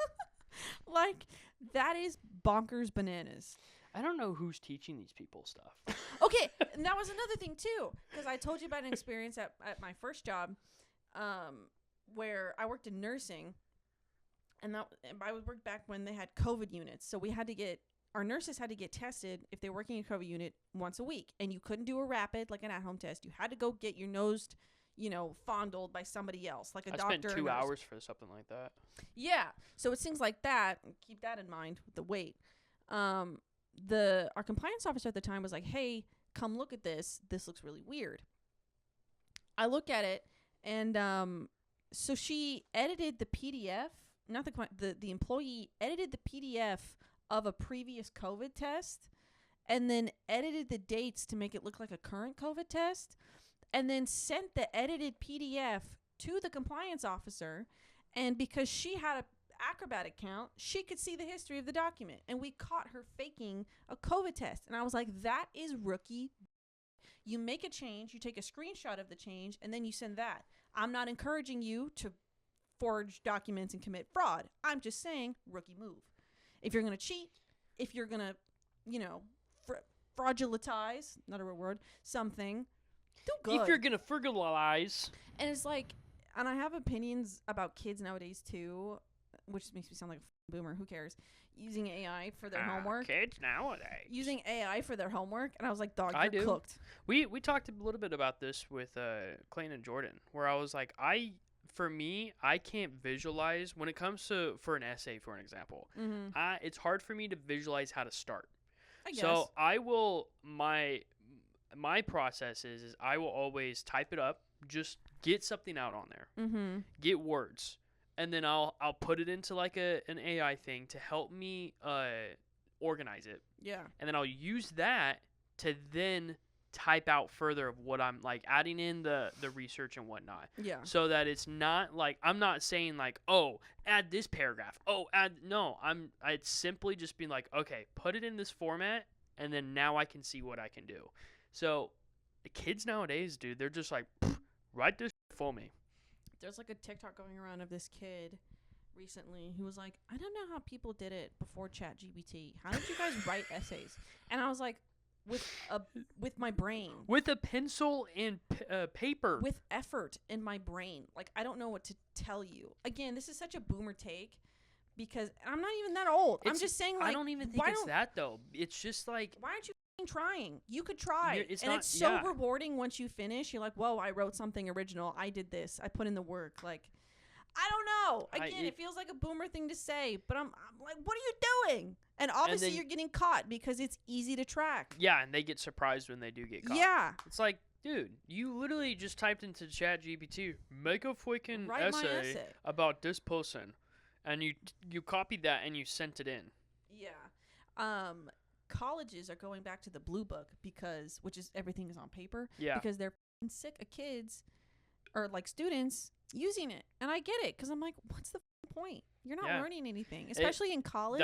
Speaker 2: Like, that is bonkers bananas.
Speaker 1: I don't know who's teaching these people stuff.
Speaker 2: Okay, and that was another thing too, because I told you about an experience at my first job, where I worked in nursing, and I worked back when they had COVID units. So our nurses had to get tested if they were working in a COVID unit once a week, and you couldn't do a rapid, like an at-home test. You had to go get your nose, fondled by somebody else, like a doctor.
Speaker 1: I spent 2 hours for something like that.
Speaker 2: Yeah, so it's things like that. Keep that in mind with the wait. Our compliance officer at the time was like, hey, come look at this. This looks really weird. I look at it, and so she edited the PDF, not the employee edited the PDF of a previous COVID test, and then edited the dates to make it look like a current COVID test, and then sent the edited PDF to the compliance officer. And because she had a Acrobat account, she could see the history of the document, and we caught her faking a COVID test. And I was like, that is rookie. You make a change, you take a screenshot of the change, and then you send that. I'm not encouraging you to forge documents and commit fraud. I'm just saying, rookie move. If you're going to cheat, if you're going to, fraudulentize, not a real word, something, do good.
Speaker 1: If you're going to frugalize.
Speaker 2: And it's like, and I have opinions about kids nowadays too, which makes me sound like a boomer. Who cares? Using AI for their homework.
Speaker 1: Kids nowadays.
Speaker 2: Using AI for their homework. And I was like, dog, you're cooked.
Speaker 1: We talked a little bit about this with Clayton and Jordan, where I was like, for me, I can't visualize when it comes to, for an essay, for an example.
Speaker 2: Mm-hmm.
Speaker 1: It's hard for me to visualize how to start.
Speaker 2: I guess.
Speaker 1: So I will, my process is I will always type it up, just get something out on there.
Speaker 2: Mm-hmm.
Speaker 1: Get words. And then I'll put it into like an AI thing to help me organize it.
Speaker 2: Yeah.
Speaker 1: And then I'll use that to then type out further of what I'm like adding in the research and whatnot.
Speaker 2: Yeah.
Speaker 1: So that it's not like, I'm not saying like, oh, add this paragraph. It's simply just being like, okay, put it in this format, and then now I can see what I can do. So the kids nowadays, dude, they're just like, write this for me.
Speaker 2: There's like a TikTok going around of this kid recently who was like, I don't know how people did it before ChatGPT. How did you guys write essays? And I was like, with my brain.
Speaker 1: With a pencil and paper.
Speaker 2: With effort in my brain. Like, I don't know what to tell you. Again, this is such a boomer take because I'm not even that old. I'm just saying, like,
Speaker 1: I don't even think it's that, though. It's just like,
Speaker 2: why aren't you even trying. You could try.
Speaker 1: It's
Speaker 2: so rewarding once you finish. You're like, whoa, I wrote something original. I did this. I put in the work. Like, I don't know. Again, it feels like a boomer thing to say, but I'm like, what are you doing? And obviously you're getting caught because it's easy to track.
Speaker 1: Yeah, and they get surprised when they do get caught.
Speaker 2: Yeah.
Speaker 1: It's like, dude, you literally just typed into ChatGPT, make a freaking essay about this person, and you copied that and you sent it in.
Speaker 2: Yeah. Colleges are going back to the blue book which is everything is on paper.
Speaker 1: Yeah.
Speaker 2: Because they're sick of kids or like students using it. And I get it because I'm like, what's the point? You're not learning anything, especially in college.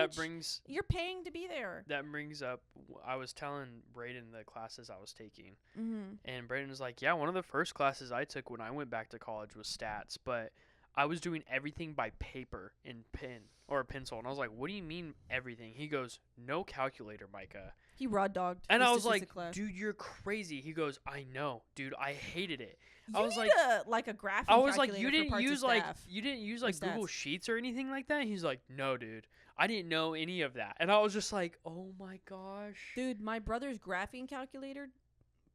Speaker 2: You're paying to be there.
Speaker 1: That brings up, I was telling Brayden the classes I was taking,
Speaker 2: mm-hmm.
Speaker 1: and Brayden was like, yeah, one of the first classes I took when I went back to college was stats, but I was doing everything by paper and pen or a pencil. And I was like, what do you mean everything? He goes, no calculator, Micah.
Speaker 2: He raw dogged.
Speaker 1: And I was like, dude, you're crazy. He goes, I know, dude, I hated it.
Speaker 2: I was like a graphing calculator. I was like,
Speaker 1: you didn't use like Google Sheets or anything like that? He's like, no, dude, I didn't know any of that. And I was just like, oh my gosh.
Speaker 2: Dude, my brother's graphing calculator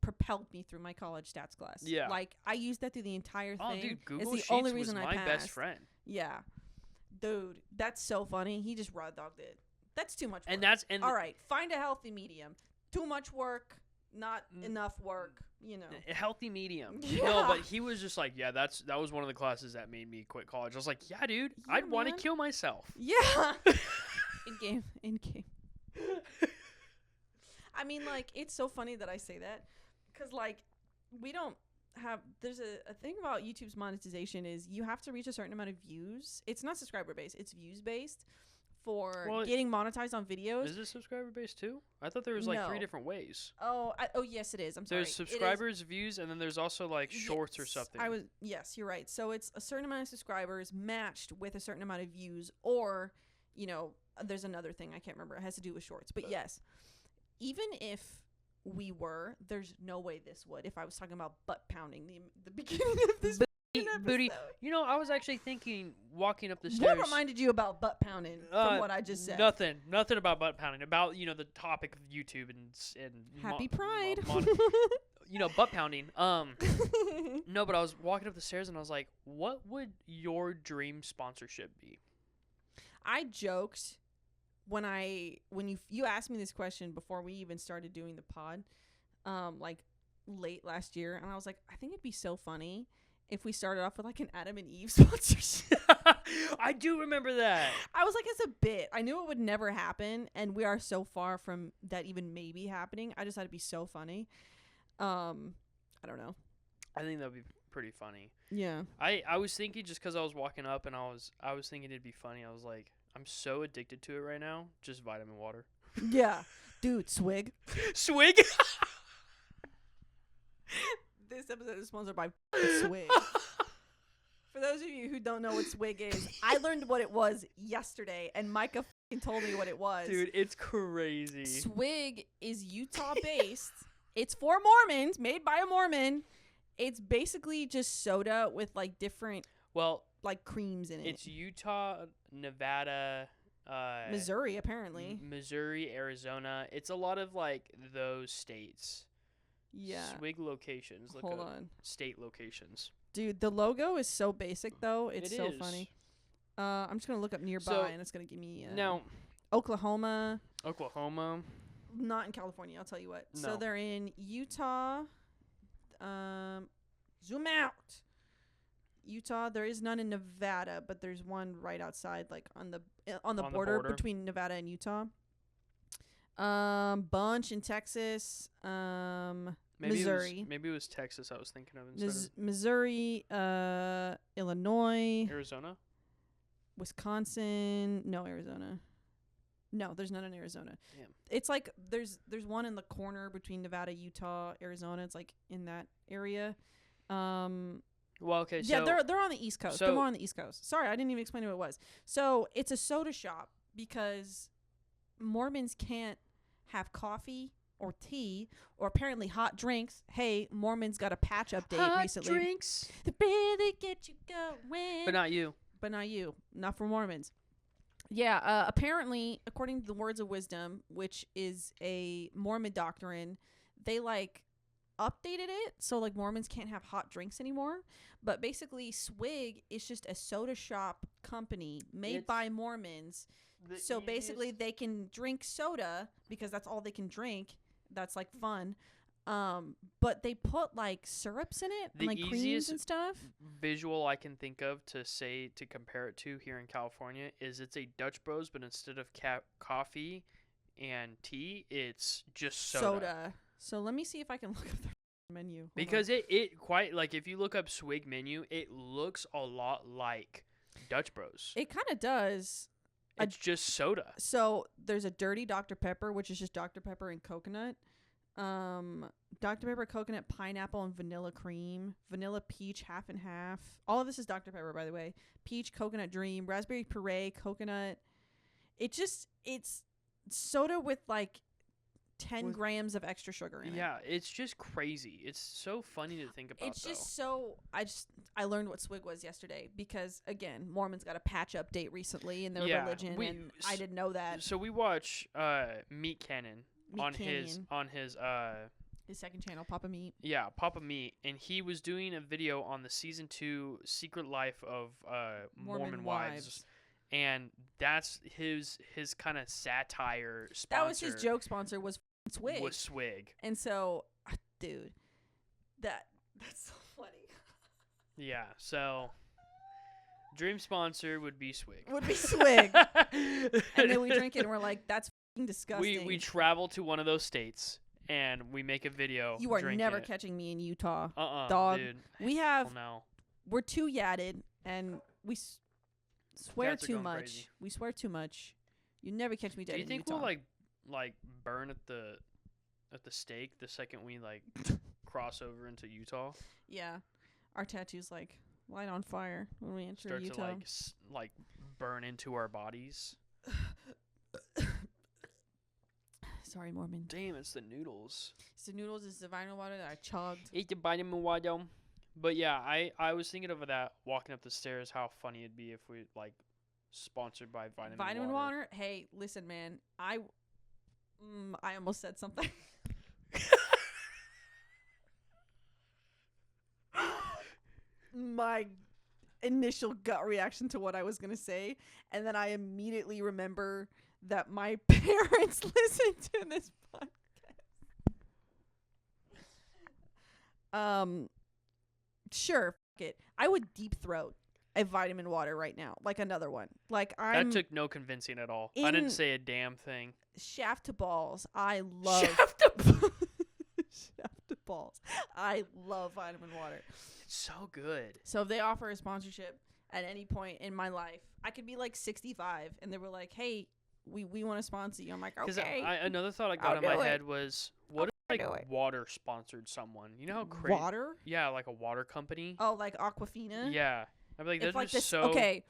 Speaker 2: propelled me through my college stats class.
Speaker 1: Yeah.
Speaker 2: Like, I used that through the entire thing.
Speaker 1: Oh, dude, Google
Speaker 2: it's the
Speaker 1: Sheets
Speaker 2: only reason
Speaker 1: was
Speaker 2: I
Speaker 1: my best friend.
Speaker 2: Yeah. Dude, that's so funny. He just raw dogged it. That's too much work. All right, find a healthy medium. Too much work, not enough work, you know.
Speaker 1: A healthy medium.
Speaker 2: Yeah.
Speaker 1: No, but he was just like, yeah, that was one of the classes that made me quit college. I was like, yeah, dude, I'd want to kill myself.
Speaker 2: Yeah. In game. I mean, like, it's so funny that I say that because, like, we don't have – there's a thing about YouTube's monetization is you have to reach a certain amount of views. It's not subscriber-based. It's views-based for getting monetized on videos.
Speaker 1: Is it subscriber-based too? I thought there was, like, 3 different ways.
Speaker 2: Oh, yes, it is. I'm sorry.
Speaker 1: There's subscribers, views, and then there's also, like, shorts or something.
Speaker 2: Yes, you're right. So it's a certain amount of subscribers matched with a certain amount of views or, you know, there's another thing. I can't remember. It has to do with shorts. But, yes, even if there's no way this would if I was talking about butt pounding the beginning of this
Speaker 1: booty. You know, I was actually thinking walking up the stairs.
Speaker 2: What reminded you about butt pounding from what I just said?
Speaker 1: Nothing about butt pounding. About, you know, the topic of YouTube and
Speaker 2: Happy Pride.
Speaker 1: You know, butt pounding. No, but I was walking up the stairs and I was like, what would your dream sponsorship be?
Speaker 2: I joked when you asked me this question before we even started doing the pod, like late last year, and I was like, I think it'd be so funny if we started off with like an Adam and Eve sponsorship.
Speaker 1: I do remember that.
Speaker 2: I was like, it's a bit. I knew it would never happen, and we are so far from that even maybe happening. I just thought it'd be so funny. I don't know.
Speaker 1: I think that'd be pretty funny.
Speaker 2: Yeah.
Speaker 1: I was thinking just because I was walking up and I was thinking it'd be funny. I was like, I'm so addicted to it right now. Just vitamin water.
Speaker 2: Yeah. Dude, Swig.
Speaker 1: Swig?
Speaker 2: This episode is sponsored by Swig. For those of you who don't know what Swig is, I learned what it was yesterday, and Micah told me what it was.
Speaker 1: Dude, it's crazy.
Speaker 2: Swig is Utah-based. It's for Mormons, made by a Mormon. It's basically just soda with, like, different... like creams in it.
Speaker 1: It's Utah, Nevada,
Speaker 2: Missouri, apparently.
Speaker 1: Missouri, Arizona. It's a lot of like those states.
Speaker 2: Yeah.
Speaker 1: Swig locations.
Speaker 2: Hold on.
Speaker 1: State locations.
Speaker 2: Dude, the logo is so basic though. It's so funny. I'm just gonna look up nearby and it's gonna give me
Speaker 1: now
Speaker 2: Oklahoma.
Speaker 1: Not
Speaker 2: in California, I'll tell you what.
Speaker 1: No.
Speaker 2: So they're in Utah. Zoom out. Utah, there is none in Nevada, but there's one right outside, like on the border between Nevada and Utah. Bunch in Texas. Missouri.
Speaker 1: Maybe it was Texas I was thinking of instead of
Speaker 2: Missouri, Illinois,
Speaker 1: Arizona,
Speaker 2: Wisconsin. No, Arizona. No, there's none in Arizona.
Speaker 1: Yeah.
Speaker 2: It's like there's one in the corner between Nevada, Utah, Arizona. It's like in that area.
Speaker 1: Well, okay, so...
Speaker 2: Yeah, they're on the East Coast. They're more on the East Coast. Sorry, I didn't even explain who it was. So, it's a soda shop because Mormons can't have coffee or tea or apparently hot drinks. Hey, Mormons got a patch update recently.
Speaker 1: Hot drinks.
Speaker 2: They really get you going.
Speaker 1: But not you.
Speaker 2: Not for Mormons. Yeah, apparently, according to the Words of Wisdom, which is a Mormon doctrine, they like updated it so like Mormons can't have hot drinks anymore. But basically, Swig is just a soda shop company made by Mormons. So basically, they can drink soda because that's all they can drink. That's like fun. But they put like syrups in it and like creams and stuff.
Speaker 1: Visual I can think of to compare it to here in California is it's a Dutch Bros, but instead of coffee and tea, it's just soda.
Speaker 2: So let me see if I can look up their menu. Hold
Speaker 1: because
Speaker 2: on.
Speaker 1: it quite like if you look up Swig menu, it looks a lot like Dutch Bros.
Speaker 2: It kind of does.
Speaker 1: It's just soda.
Speaker 2: So there's a dirty Dr. Pepper, which is just Dr. Pepper and coconut. Dr. Pepper, coconut, pineapple, and vanilla cream. Vanilla peach, half and half. All of this is Dr. Pepper, by the way. Peach, coconut dream, raspberry puree, coconut. It's soda with like 10 grams of extra sugar in it.
Speaker 1: Yeah, it's just crazy. It's so funny to think about.
Speaker 2: It's just so I learned what Swig was yesterday because again, Mormons got a patch update recently in their religion, and I didn't know that.
Speaker 1: So we watch Meat Cannon on his
Speaker 2: second channel, Papa Meat.
Speaker 1: Yeah, Papa Meat, and he was doing a video on the season 2 Secret Life of Mormon Wives. And that's his kind of satire sponsor.
Speaker 2: That was his joke sponsor was Swig. And so, dude, that's so funny.
Speaker 1: Yeah, so dream sponsor would be Swig.
Speaker 2: And then we drink it and we're like, that's fucking disgusting.
Speaker 1: We travel to one of those states and we make a video.
Speaker 2: You are never catching me in Utah.
Speaker 1: Dog. Dude.
Speaker 2: We're too yadded and we swear too much.
Speaker 1: Crazy.
Speaker 2: We swear too much. You never catch me dead in Utah.
Speaker 1: Do you think we'll like burn at the stake the second we like cross over into Utah?
Speaker 2: Yeah, our tattoos like light on fire when we enter Utah.
Speaker 1: To like burn into our bodies.
Speaker 2: Sorry, Mormon.
Speaker 1: Damn, it's the noodles.
Speaker 2: It's the noodles. It's the vitamin water that I chugged.
Speaker 1: Eat the vitamin water. But yeah, I was thinking of that walking up the stairs. How funny it'd be if we like sponsored by vitamin water.
Speaker 2: Hey, listen, man. I almost said something. My initial gut reaction to what I was gonna say, and then I immediately remember that my parents listen to this podcast. Sure, fuck it. I would deep throat a vitamin water right now, like another one. Like
Speaker 1: that took no convincing at all. I didn't say a damn thing.
Speaker 2: Shaft to balls. I love
Speaker 1: shaft to
Speaker 2: balls. I love vitamin water.
Speaker 1: It's so good.
Speaker 2: So if they offer a sponsorship at any point in my life, I could be like 65, and they were like, "Hey, we want to sponsor you." I'm like, okay.
Speaker 1: Another thought I got in my head was, what if like water sponsored someone? You know how crazy?
Speaker 2: Water?
Speaker 1: Yeah, like a water company.
Speaker 2: Oh, like Aquafina?
Speaker 1: Yeah. I'd be like, that's
Speaker 2: like
Speaker 1: just so.
Speaker 2: Okay.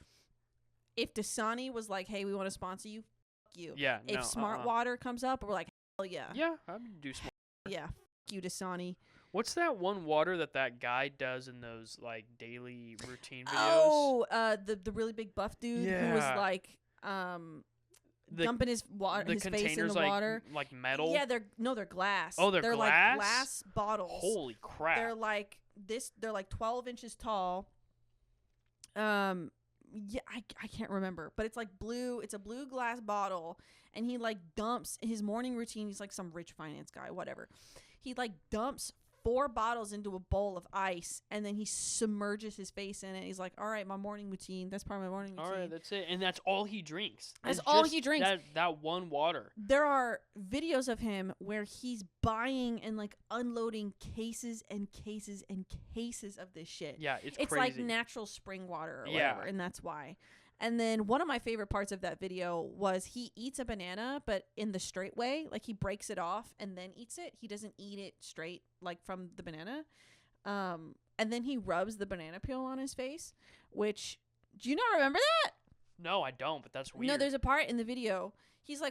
Speaker 2: If Dasani was like, "Hey, we want to sponsor you," fuck you.
Speaker 1: Yeah.
Speaker 2: If Smart Water comes up, we're like, hell yeah.
Speaker 1: Yeah, I'd do Smart.
Speaker 2: Yeah. Fuck you, Dasani.
Speaker 1: What's that one water that guy does in those like daily routine videos?
Speaker 2: Oh, the really big buff dude who was like dumping his face in the water.
Speaker 1: Like metal.
Speaker 2: Yeah, they're glass.
Speaker 1: Oh, they're glass?
Speaker 2: Like glass bottles.
Speaker 1: Holy crap!
Speaker 2: They're like 12 inches tall. Yeah, I can't remember, but it's like blue. It's a blue glass bottle, and he like dumps his morning routine. He's like some rich finance guy, whatever. He like dumps 4 bottles into a bowl of ice, and then he submerges his face in it. He's like, "All right, my morning routine. That's part of my morning routine."
Speaker 1: All right, that's it, and that's all he drinks.
Speaker 2: That's all he drinks.
Speaker 1: That one water.
Speaker 2: There are videos of him where he's buying and like unloading cases and cases and cases of this shit.
Speaker 1: Yeah, it's
Speaker 2: crazy. Like natural spring water or whatever, and that's why. And then one of my favorite parts of that video was he eats a banana, but in the straight way. Like he breaks it off and then eats it. He doesn't eat it straight, like from the banana. And then he rubs the banana peel on his face, which, do you not remember that?
Speaker 1: No, I don't, but that's weird.
Speaker 2: No, there's a part in the video. He's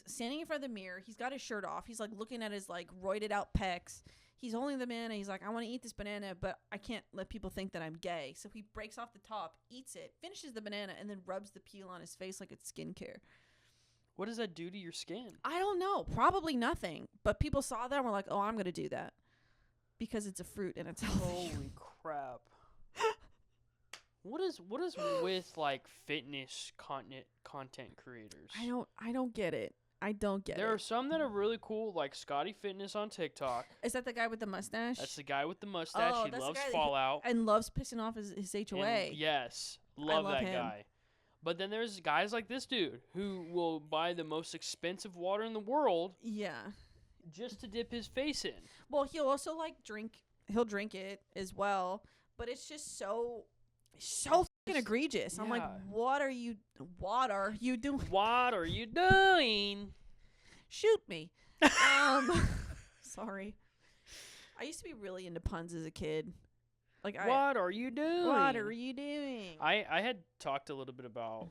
Speaker 2: standing in front of the mirror. He's got his shirt off. He's like looking at his like roided out pecs. He's holding the banana. He's like, I want to eat this banana, but I can't let people think that I'm gay. So he breaks off the top, eats it, finishes the banana, and then rubs the peel on his face like it's skincare.
Speaker 1: What does that do to your skin?
Speaker 2: I don't know. Probably nothing. But people saw that and were like, oh, I'm going to do that. Because it's a fruit and it's healthy.
Speaker 1: Holy crap. What is with like fitness content creators?
Speaker 2: I don't get it. I don't get it.
Speaker 1: There are some that are really cool, like Scotty Fitness on TikTok.
Speaker 2: Is that the guy with the mustache?
Speaker 1: That's the guy with the mustache.
Speaker 2: Oh,
Speaker 1: he
Speaker 2: that's the
Speaker 1: loves
Speaker 2: guy
Speaker 1: Fallout.
Speaker 2: and loves pissing off his HOA.
Speaker 1: And yes, love that
Speaker 2: him.
Speaker 1: guy. But then there's guys like this dude who will buy the most expensive water in the world.
Speaker 2: Yeah.
Speaker 1: Just to dip his face in.
Speaker 2: Well, he'll also he'll drink it as well, but it's just so fucking egregious.
Speaker 1: Yeah.
Speaker 2: I'm like, what are you doing?
Speaker 1: What are you doing?
Speaker 2: Shoot me. Sorry. I used to be really into puns as a kid. Like,
Speaker 1: what are you doing?
Speaker 2: What are you doing?
Speaker 1: I had talked a little bit about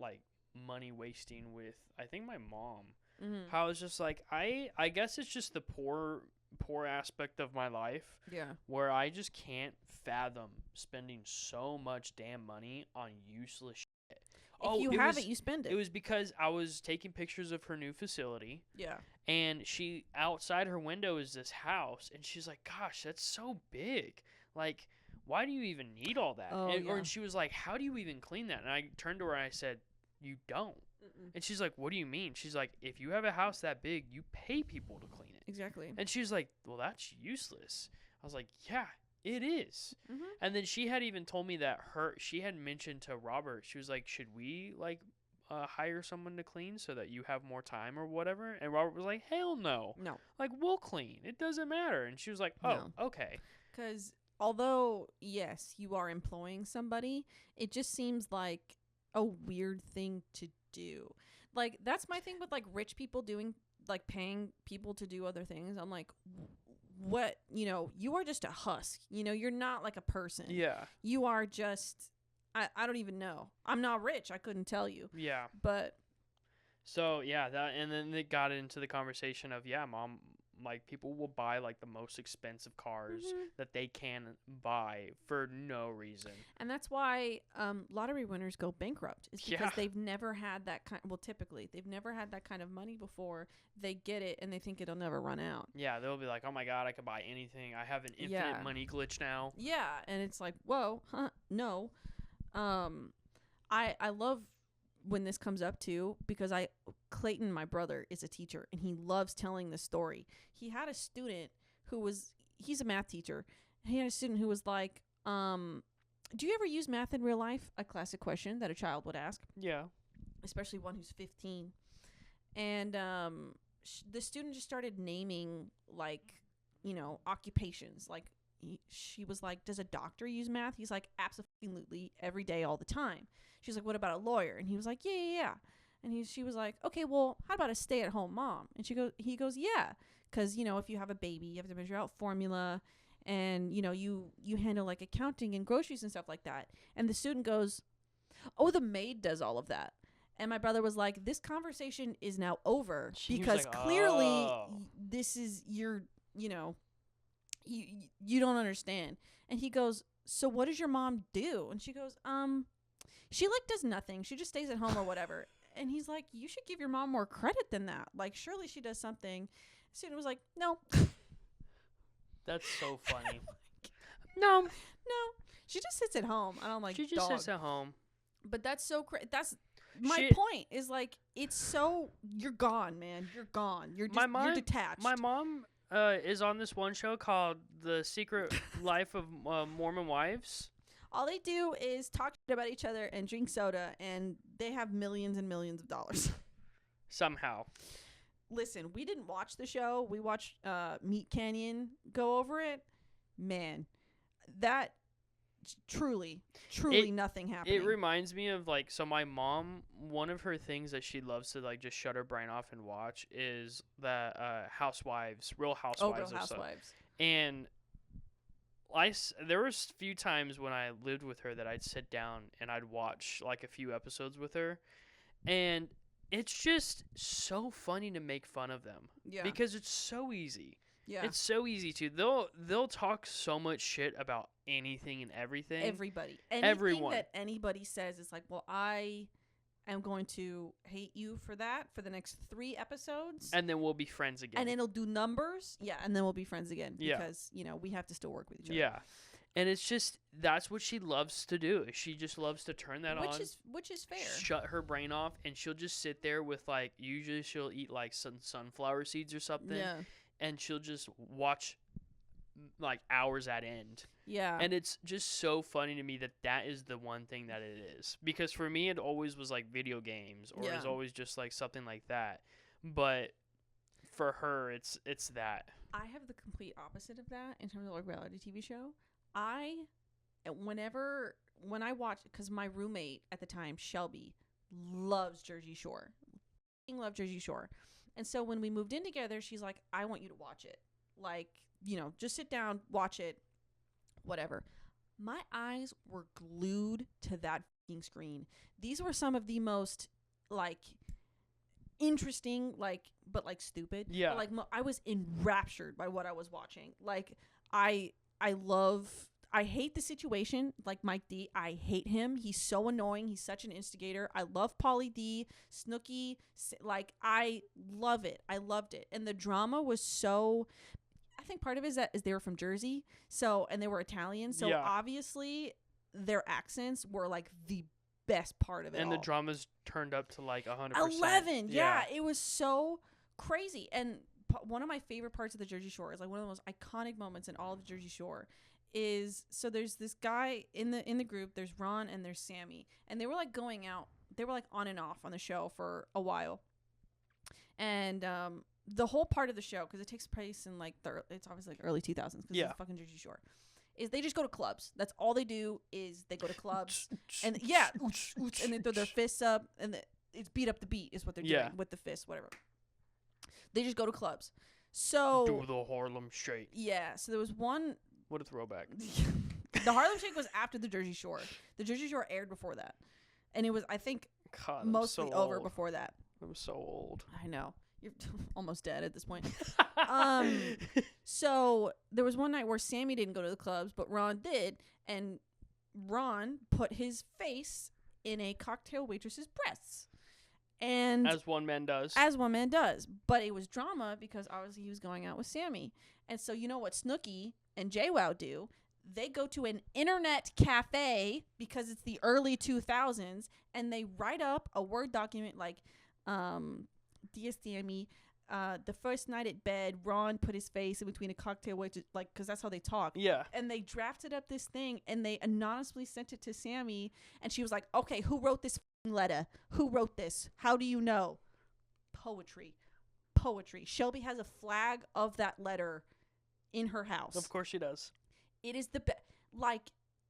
Speaker 1: like money wasting with I think my mom.
Speaker 2: Mm-hmm.
Speaker 1: How it's just like I guess it's just the poor aspect of my life.
Speaker 2: Yeah.
Speaker 1: Where I just can't fathom spending so much damn money on useless shit.
Speaker 2: If you have it, you spend it.
Speaker 1: It was because I was taking pictures of her new facility.
Speaker 2: Yeah.
Speaker 1: And she, outside her window is this house. And she's like, gosh, that's so big. Like, why do you even need all that?
Speaker 2: Oh,
Speaker 1: and she was like, how do you even clean that? And I turned to her and I said, you don't. Mm-mm. And she's like, what do you mean? She's like, if you have a house that big, you pay people to clean it.
Speaker 2: Exactly.
Speaker 1: And she was like, well, that's useless. I was like, yeah, it is.
Speaker 2: Mm-hmm.
Speaker 1: And then she had even told me that she had mentioned to Robert, she was like, should we like hire someone to clean so that you have more time or whatever? And Robert was like, hell no.
Speaker 2: No.
Speaker 1: Like, we'll clean. It doesn't matter. And she was like, oh,
Speaker 2: no.
Speaker 1: Okay.
Speaker 2: Because although, yes, you are employing somebody, it just seems like a weird thing to do. Like, that's my thing with like rich people doing, like paying people to do other things. I'm like, what, you are just a husk, you're not like a person.
Speaker 1: Yeah.
Speaker 2: You are just, I don't even know. I'm not rich. I couldn't tell you.
Speaker 1: Yeah.
Speaker 2: But.
Speaker 1: So, yeah, and then it got into the conversation of, yeah, Mom, like people will buy like the most expensive cars that they can buy for no reason.
Speaker 2: And that's why lottery winners go bankrupt. Is because they've never had that typically they've never had that kind of money before. They get it and they think it'll never run out. Yeah,
Speaker 1: they'll be like, oh my God, I could buy anything. I have an infinite money glitch now.
Speaker 2: Yeah, and it's like, whoa, no. I love when this comes up too, because Clayton, my brother, is a teacher and he loves telling the story. He had a student he's a math teacher. He had a student who was like, do you ever use math in real life? A classic question that a child would ask.
Speaker 1: Yeah.
Speaker 2: Especially one who's 15. And the student just started naming like, occupations. Like she was like, does a doctor use math? He's like, absolutely, every day, all the time. She's like, what about a lawyer? And he was like, yeah. And she was like, okay, well, how about a stay-at-home mom? And he goes, yeah, because if you have a baby, you have to measure out formula, and you handle like accounting and groceries and stuff like that. And the student goes, oh, the maid does all of that. And my brother was like, this conversation is now over because clearly this is you don't understand. And he goes, so what does your mom do? And she goes, she like does nothing. She just stays at home or whatever. And he's like, you should give your mom more credit than that. Like, surely she does something. The student was like, no.
Speaker 1: That's so funny.
Speaker 2: No. She just sits at home. And I'm like,
Speaker 1: she just sits at home.
Speaker 2: But that's so crazy. That's my point is like, it's so, you're gone, man. You're gone. You're just, you're detached.
Speaker 1: My mom is on this one show called The Secret Life of Mormon Wives.
Speaker 2: All they do is talk about each other and drink soda, and they have millions and millions of dollars.
Speaker 1: Somehow.
Speaker 2: Listen, we didn't watch the show. We watched Meat Canyon go over it. Man, that truly nothing happening.
Speaker 1: It reminds me of like, so my mom, one of her things that she loves to like just shut her brain off and watch is that Real Housewives.
Speaker 2: Real Housewives.
Speaker 1: And there was a few times when I lived with her that I'd sit down and I'd watch like a few episodes with her, and it's just so funny to make fun of them.
Speaker 2: Yeah.
Speaker 1: Because it's so easy.
Speaker 2: Yeah.
Speaker 1: It's so easy to. They'll talk so much shit about anything and everything.
Speaker 2: Everybody. Anything
Speaker 1: Everyone.
Speaker 2: that anybody says is like, well, I am going to hate you for that for the next 3 episodes.
Speaker 1: And then we'll be friends again.
Speaker 2: And then it'll do numbers. Yeah, and then we'll be friends again.
Speaker 1: Yeah.
Speaker 2: Because, we have to still work with each other.
Speaker 1: Yeah. And it's just, that's what she loves to do. She just loves to turn that on.
Speaker 2: Which is fair.
Speaker 1: Shut her brain off, and she'll just sit there with, like, usually she'll eat, like, some sunflower seeds or something.
Speaker 2: Yeah.
Speaker 1: And she'll just watch, like, hours at end.
Speaker 2: Yeah.
Speaker 1: And it's just so funny to me that is the one thing that it is. Because for me, it always was, like, video games, or it was always just, like, something like that. But for her, it's that.
Speaker 2: I have the complete opposite of that in terms of, like, reality TV show. When I watch, because my roommate at the time, Shelby, loves Jersey Shore. Loved Jersey Shore. And so when we moved in together, she's like, I want you to watch it. Like, just sit down, watch it, whatever. My eyes were glued to that fucking screen. These were some of the most, like, interesting, like, but, like, stupid.
Speaker 1: Yeah.
Speaker 2: But, like, I was enraptured by what I was watching. Like, I hate the situation, like Mike D. I hate him. He's so annoying. He's such an instigator. I love Pauly D, Snooki. Like, I love it. I loved it. And the drama was so, I think part of it is they were from Jersey. And they were Italian. So obviously their accents were like the best part of it.
Speaker 1: And
Speaker 2: all.
Speaker 1: the drama's turned up to like 100%.
Speaker 2: 11. Yeah. It was so crazy. And one of my favorite parts of the Jersey Shore is like one of the most iconic moments in all of the Jersey Shore is, so there's this guy in the group, there's Ron and there's Sammy, and they were like going out, they were like on and off on the show for a while. And the whole part of the show, because it takes place in like it's obviously like early 2000s, because it's fucking Jersey Shore, is they just go to clubs. That's all they do, is they go to clubs. And and they throw their fists up, and it's beat up the beat is what they're doing with the fists, whatever. They just go to clubs. So
Speaker 1: do the Harlem Shake.
Speaker 2: Yeah. So there was one.
Speaker 1: What a throwback.
Speaker 2: The Harlem Shake was after the Jersey Shore. The Jersey Shore aired before that, and it was, I think, mostly so over before that.
Speaker 1: It was so old.
Speaker 2: I know. You're almost dead at this point. So there was one night where Sammy didn't go to the clubs, but Ron did, and Ron put his face in a cocktail waitress's breasts. And
Speaker 1: as one man does.
Speaker 2: But it was drama because obviously he was going out with Sammy. And so you know what Snooki and JWoww do? They go to an internet cafe because it's the early 2000s, and they write up a Word document like, Dear Sammy, the first night at bed, Ron put his face in between a cocktail waitress, like, because that's how they talk.
Speaker 1: Yeah.
Speaker 2: And they drafted up this thing, and they anonymously sent it to Sammy, and she was like, okay, who wrote this letter? Who wrote this? How do you know? Poetry. Shelby has a flag of that letter in her house.
Speaker 1: Of course she does.
Speaker 2: It is the best. Like,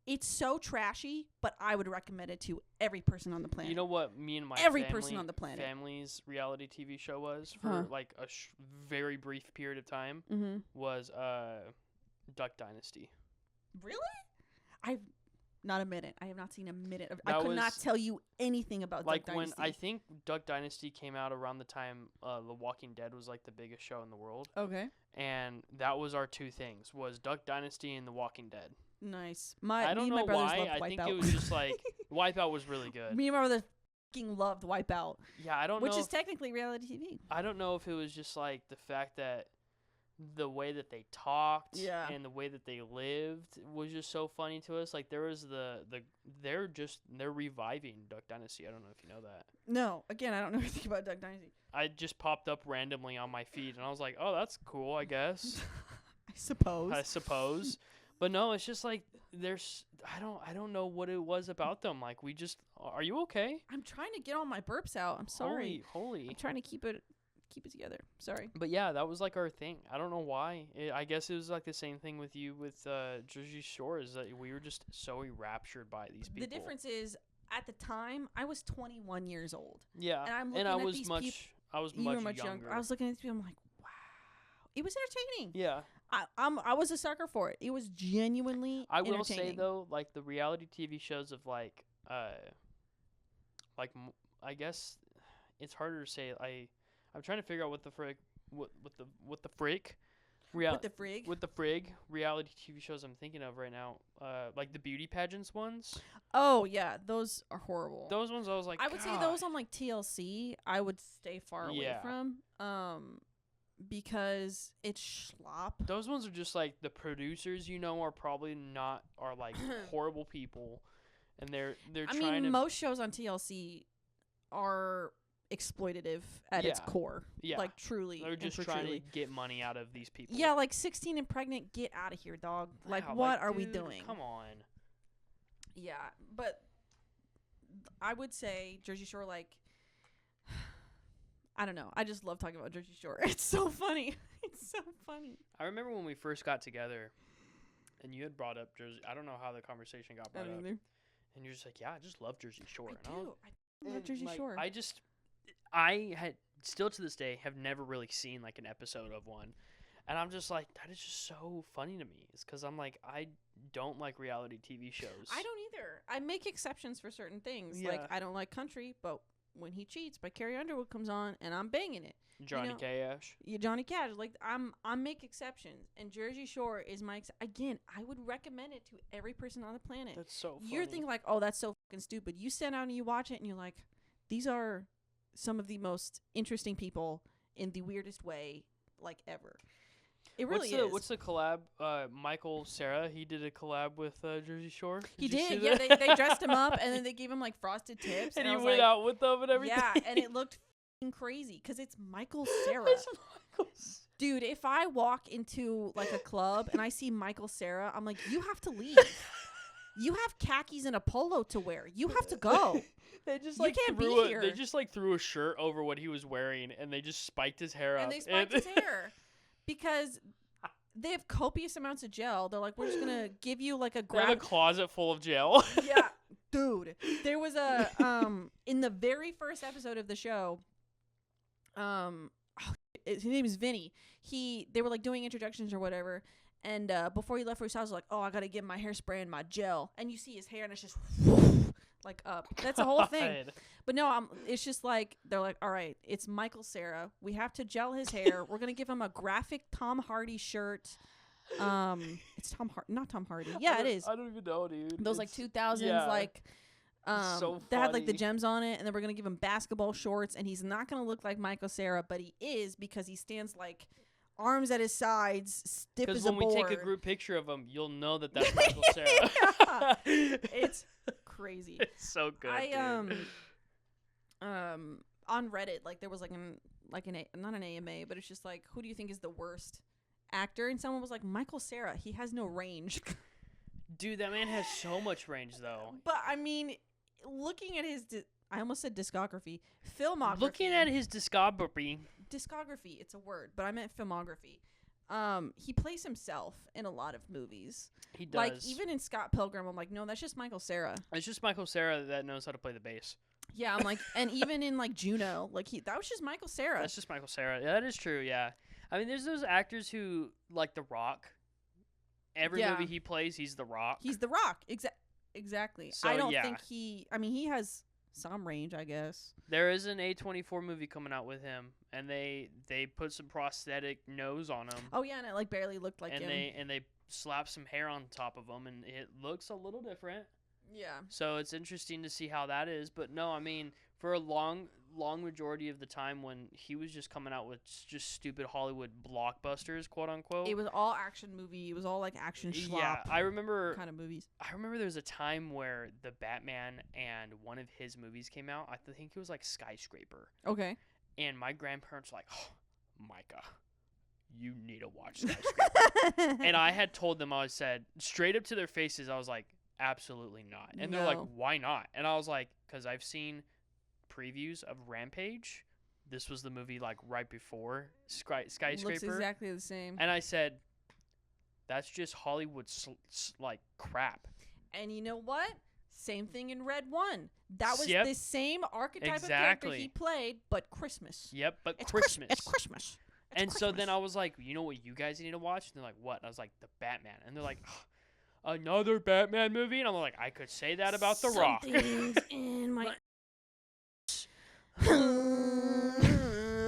Speaker 2: it's so trashy, but I would recommend it to every person on the planet.
Speaker 1: You know what me and my
Speaker 2: person on the planet.
Speaker 1: Family's reality TV show was for like a very brief period of time was Duck Dynasty.
Speaker 2: Really? Not a minute. I have not seen a minute of. I could not tell you anything about Duck Dynasty.
Speaker 1: Like when I think Duck Dynasty came out around the time The Walking Dead was like the biggest show in the world.
Speaker 2: Okay.
Speaker 1: And that was our two things: was Duck Dynasty and The Walking Dead.
Speaker 2: Nice.
Speaker 1: I don't know why. I think it was just like Wipeout was really good.
Speaker 2: Me and my brother fucking loved Wipeout.
Speaker 1: Yeah, I don't know.
Speaker 2: Which is technically reality TV.
Speaker 1: I don't know if it was just like the fact that the way that they talked and the way that they lived was just so funny to us. Like there was they're reviving Duck Dynasty. I don't know if you know that.
Speaker 2: No, again, I don't know anything about Duck Dynasty.
Speaker 1: I just popped up randomly on my feed and I was like, "Oh, that's cool, I guess."
Speaker 2: I suppose.
Speaker 1: But no, it's just like I don't know what it was about them. Like are you okay?
Speaker 2: I'm trying to get all my burps out. I'm sorry.
Speaker 1: Holy.
Speaker 2: I'm trying to keep it together. Sorry.
Speaker 1: But yeah, that was like our thing. I don't know why. I guess it was like the same thing with you with Jersey Shore, is that we were just so enraptured by these people.
Speaker 2: The difference is, at the time, I was 21 years old.
Speaker 1: Yeah.
Speaker 2: And I'm looking
Speaker 1: I
Speaker 2: at
Speaker 1: was
Speaker 2: these
Speaker 1: much
Speaker 2: people.
Speaker 1: I was much younger.
Speaker 2: I was looking at these people. I'm like, wow. It was entertaining.
Speaker 1: Yeah.
Speaker 2: I was a sucker for it. It was genuinely
Speaker 1: I will
Speaker 2: entertaining.
Speaker 1: say though, like the reality TV shows of I guess it's harder to say. I'm trying to figure out what the frick
Speaker 2: With the frig.
Speaker 1: With the frig, reality TV shows I'm thinking of right now, like the beauty pageants ones.
Speaker 2: Oh yeah, those are horrible.
Speaker 1: Those ones I was like,
Speaker 2: I would say those on like TLC, I would stay far away from. Because it's schlop.
Speaker 1: Those ones are just like the producers, are probably are like horrible people, and they're trying to.
Speaker 2: I mean, most shows on TLC are exploitative at its core. Yeah, like truly.
Speaker 1: They're just trying to get money out of these people.
Speaker 2: Yeah, like 16 and pregnant, get out of here, dog. Like, what are we doing?
Speaker 1: Come on.
Speaker 2: Yeah, but I would say Jersey Shore, like. I don't know. I just love talking about Jersey Shore. It's so funny. It's so funny.
Speaker 1: I remember when we first got together, and you had brought up Jersey. I don't know how the conversation got brought up.
Speaker 2: Either.
Speaker 1: And you're just like, yeah, I just love Jersey Shore.
Speaker 2: I love Jersey Shore.
Speaker 1: I had still to this day have never really seen like an episode of one, and I'm just like, that is just so funny to me. It's because I'm like, I don't like reality TV shows.
Speaker 2: I don't either. I make exceptions for certain things.
Speaker 1: Yeah.
Speaker 2: Like I don't like country, but When He Cheats by Carrie Underwood comes on, and I'm banging it.
Speaker 1: Johnny Cash.
Speaker 2: Yeah, Johnny Cash. Like I make exceptions, and Jersey Shore is my again. I would recommend it to every person on the planet.
Speaker 1: That's so funny.
Speaker 2: You're thinking like, oh, that's so fucking stupid. You sit down and you watch it, and you're like, these are some of the most interesting people in the weirdest way, like ever. It really is.
Speaker 1: What's the collab? Michael Cera, he did a collab with Jersey Shore.
Speaker 2: He did. Yeah, they dressed him up, and then they gave him like frosted tips,
Speaker 1: and he went out with them and everything.
Speaker 2: Yeah, and it looked crazy because it's Michael Cera. Dude, if I walk into like a club and I see Michael Cera, I'm like, you have to leave. You have khakis and a polo to wear. You have to go.
Speaker 1: They just
Speaker 2: like
Speaker 1: They just like threw a shirt over what he was wearing, and they just spiked his hair up.
Speaker 2: And they spiked his hair because they have copious amounts of gel. They're like, we're just gonna give you like
Speaker 1: They have a closet full of gel.
Speaker 2: Yeah, dude. There was a in the very first episode of the show. His name is Vinny. They were like doing introductions or whatever. And before he left for his house, like, oh, I gotta get my hairspray and my gel. And you see his hair, and it's just like up. That's the whole thing. But no, it's just like they're like, all right, it's Michael Cera. We have to gel his hair. We're gonna give him a graphic Tom Hardy shirt. It's not Tom Hardy. Yeah, it is.
Speaker 1: I don't even know, dude.
Speaker 2: Those like 2000s, like.
Speaker 1: So
Speaker 2: that had like the gems on it, and then we're gonna give him basketball shorts, and he's not gonna look like Michael Cera, but he is because he stands like arms at his sides, stiff as a board.
Speaker 1: Because when we take a group picture of him, you'll know that that's Michael Cera.
Speaker 2: It's crazy.
Speaker 1: It's so good.
Speaker 2: On Reddit, like there was not an AMA, but it's just like, who do you think is the worst actor? And someone was like, Michael Cera. He has no range.
Speaker 1: Dude, that man has so much range, though.
Speaker 2: But I mean, looking at his, I almost said discography, filmography.
Speaker 1: Looking at his discography,
Speaker 2: it's a word, but I meant filmography. He plays himself in a lot of movies.
Speaker 1: He does.
Speaker 2: Like even in Scott Pilgrim, I'm like, no, that's just Michael Cera.
Speaker 1: It's just Michael Cera that knows how to play the bass.
Speaker 2: Yeah, I'm like, and even in like Juno, like that was just Michael Cera.
Speaker 1: That's just Michael Cera. Yeah, that is true. Yeah, I mean, there's those actors who like The Rock. Every movie he plays, he's The Rock.
Speaker 2: He's The Rock. Exactly.
Speaker 1: So,
Speaker 2: I don't think I mean, he has some range, I guess.
Speaker 1: There is an A24 movie coming out with him, and they put some prosthetic nose on him.
Speaker 2: Oh yeah, and it like barely looked like him.
Speaker 1: And they slap some hair on top of him, and it looks a little different.
Speaker 2: Yeah.
Speaker 1: So it's interesting to see how that is. But no, I mean, for a long majority of the time when he was just coming out with just stupid Hollywood blockbusters, quote unquote.
Speaker 2: It was all action movie. It was all like action schlop.
Speaker 1: Yeah, I remember
Speaker 2: kind of movies.
Speaker 1: I remember there was a time where the Batman and one of his movies came out. I think it was like Skyscraper.
Speaker 2: Okay.
Speaker 1: And my grandparents were like, oh, Micah, you need to watch Skyscraper. And I had told them, I said straight up to their faces, I was like, absolutely not. And they're like, why not? And I was like, because I've seen previews of Rampage. This was the movie like right before Skyscraper.
Speaker 2: Looks exactly the same.
Speaker 1: And I said, that's just Hollywood like crap.
Speaker 2: And you know what? Same thing in Red 1. That was the same archetype of character he played, but Christmas.
Speaker 1: Yep, but Christmas.
Speaker 2: It's Christmas.
Speaker 1: So then I was like, you know what you guys need to watch? And they're like, what? And I was like, the Batman. And they're like, another Batman movie? And I'm like, I could say that about The Rock.
Speaker 2: Something's in my...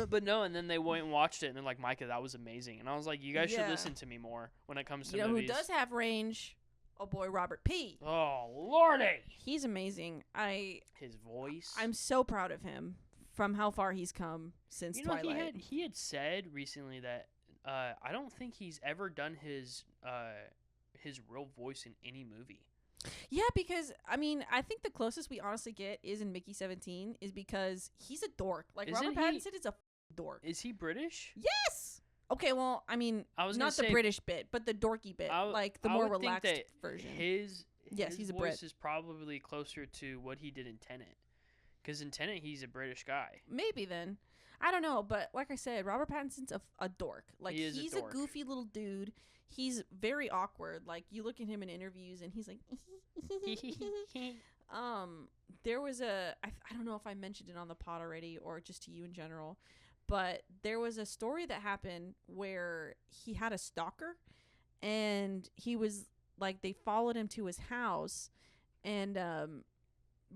Speaker 1: But But no, and then they went and watched it, and they're like, Micah, that was amazing. And I was like, you guys should listen to me more when it comes to movies.
Speaker 2: Who does have range? Oh boy, Robert P.
Speaker 1: Oh lordy,
Speaker 2: he's amazing.
Speaker 1: His voice.
Speaker 2: I'm so proud of him from how far he's come since Twilight.
Speaker 1: He had said recently that I don't think he's ever done his real voice in any movie.
Speaker 2: Yeah, because I think the closest we honestly get is in Mickey 17, is because he's a dork. Like Robert Pattinson is a dork.
Speaker 1: Is he British?
Speaker 2: Yes. Okay, well, I was not the British bit, but the dorky bit, like the more relaxed version.
Speaker 1: His
Speaker 2: he's a
Speaker 1: voice
Speaker 2: Brit.
Speaker 1: is probably closer to what he did in Tenet, because in Tenet he's a British guy.
Speaker 2: Maybe then, I don't know, but like I said, Robert Pattinson's a dork. Like he's a goofy little dude. He's very awkward. Like you look at him in interviews, and he's like, there was I don't know if I mentioned it on the pod already or just to you in general. But there was a story that happened where he had a stalker, and he was like, they followed him to his house, and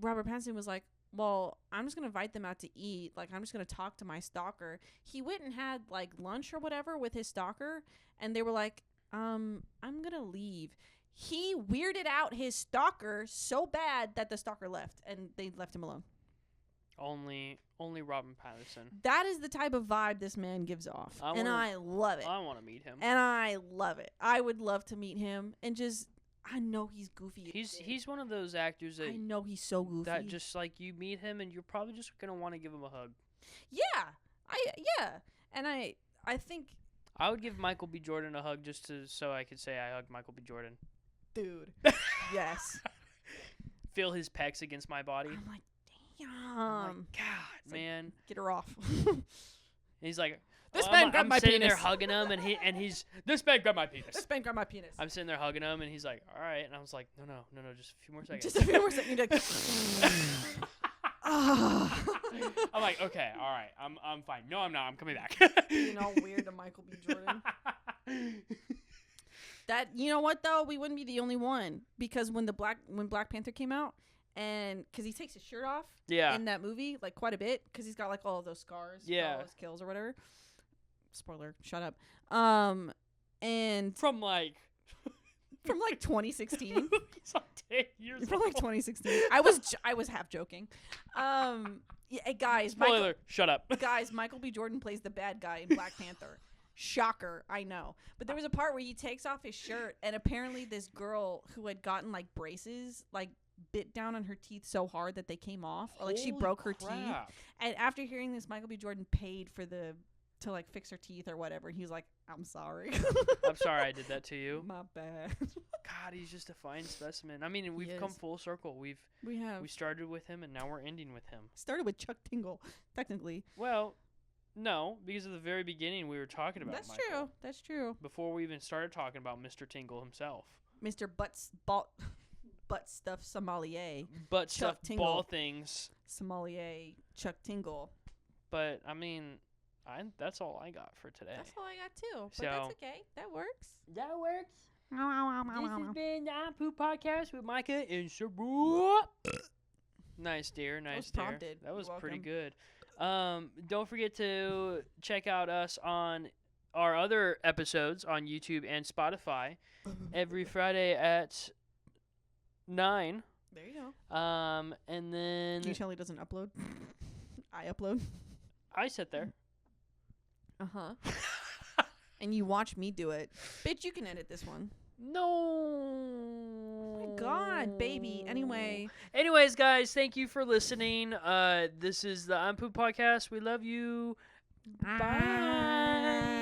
Speaker 2: Robert Pattinson was like, well, I'm just going to invite them out to eat. Like, I'm just going to talk to my stalker. He went and had like lunch or whatever with his stalker, and they were like, I'm going to leave. He weirded out his stalker so bad that the stalker left, and they left him alone.
Speaker 1: Only Robert Pattinson.
Speaker 2: That is the type of vibe this man gives off. I love it.
Speaker 1: I want to meet him.
Speaker 2: And I love it. I would love to meet him. And just, I know he's goofy.
Speaker 1: He's one of those actors that...
Speaker 2: I know he's so goofy.
Speaker 1: That just, like, you meet him and you're probably just going to want to give him a hug.
Speaker 2: Yeah. And I think...
Speaker 1: I would give Michael B. Jordan a hug so I could say I hugged Michael B. Jordan.
Speaker 2: Dude. Yes.
Speaker 1: Feel his pecs against my body.
Speaker 2: I'm like,
Speaker 1: God, man.
Speaker 2: Like, get her off.
Speaker 1: He's like,
Speaker 2: this man grabbed my penis.
Speaker 1: I'm sitting there hugging him, and he's, this man grabbed my penis.
Speaker 2: This man grabbed my penis.
Speaker 1: I'm sitting there hugging him, and he's like, all right. And I was like, no, just a few more seconds.
Speaker 2: Just a few more seconds.
Speaker 1: I'm like, okay, all right. I'm fine. No, I'm not. I'm coming back.
Speaker 2: You know, weird to Michael B. Jordan. That, you know what, though? We wouldn't be the only one. Because when Black Panther came out, and because he takes his shirt off in that movie, like, quite a bit, because he's got, like, all of those scars, all those kills or whatever. Spoiler, shut up. And
Speaker 1: from like
Speaker 2: 2016.
Speaker 1: He's like 10 years
Speaker 2: from like
Speaker 1: old.
Speaker 2: 2016. I was half joking. Guys,
Speaker 1: spoiler, shut up.
Speaker 2: Guys, Michael B. Jordan plays the bad guy in Black Panther. Shocker, I know. But there was a part where he takes off his shirt, and apparently this girl who had gotten, like, braces, like, bit down on her teeth so hard that they came off, or like she broke her teeth. And after hearing this, Michael B. Jordan paid to like fix her teeth or whatever. He was like, I'm sorry.
Speaker 1: I'm sorry I did that to you.
Speaker 2: My bad.
Speaker 1: God, he's just a fine specimen. I mean, we've come full circle. We started with him, and now we're ending with him.
Speaker 2: Started with Chuck Tingle, technically.
Speaker 1: Well, no, because at the very beginning we were talking about Michael.
Speaker 2: That's true.
Speaker 1: Before we even started talking about Mr. Tingle himself.
Speaker 2: Mr. Butt stuff sommelier.
Speaker 1: Butt stuff ball things.
Speaker 2: Sommelier Chuck Tingle.
Speaker 1: But, I mean, that's all I got for today.
Speaker 2: That's all I got, too. But that's okay. That works.
Speaker 1: That works. This has been the Unpooped Podcast with Micah and Saru. Nice, dear. Nice, dear.
Speaker 2: Prompted.
Speaker 1: That was pretty good. Don't forget to check out us on our other episodes on YouTube and Spotify every Friday at 9.
Speaker 2: There you go.
Speaker 1: And then...
Speaker 2: Can you tell he doesn't upload? I upload.
Speaker 1: I sit there.
Speaker 2: Uh-huh. And you watch me do it. Bitch, you can edit this one.
Speaker 1: No.
Speaker 2: Oh my God, baby.
Speaker 1: Anyways, guys, thank you for listening. This is the Unpooped Podcast. We love you. Bye.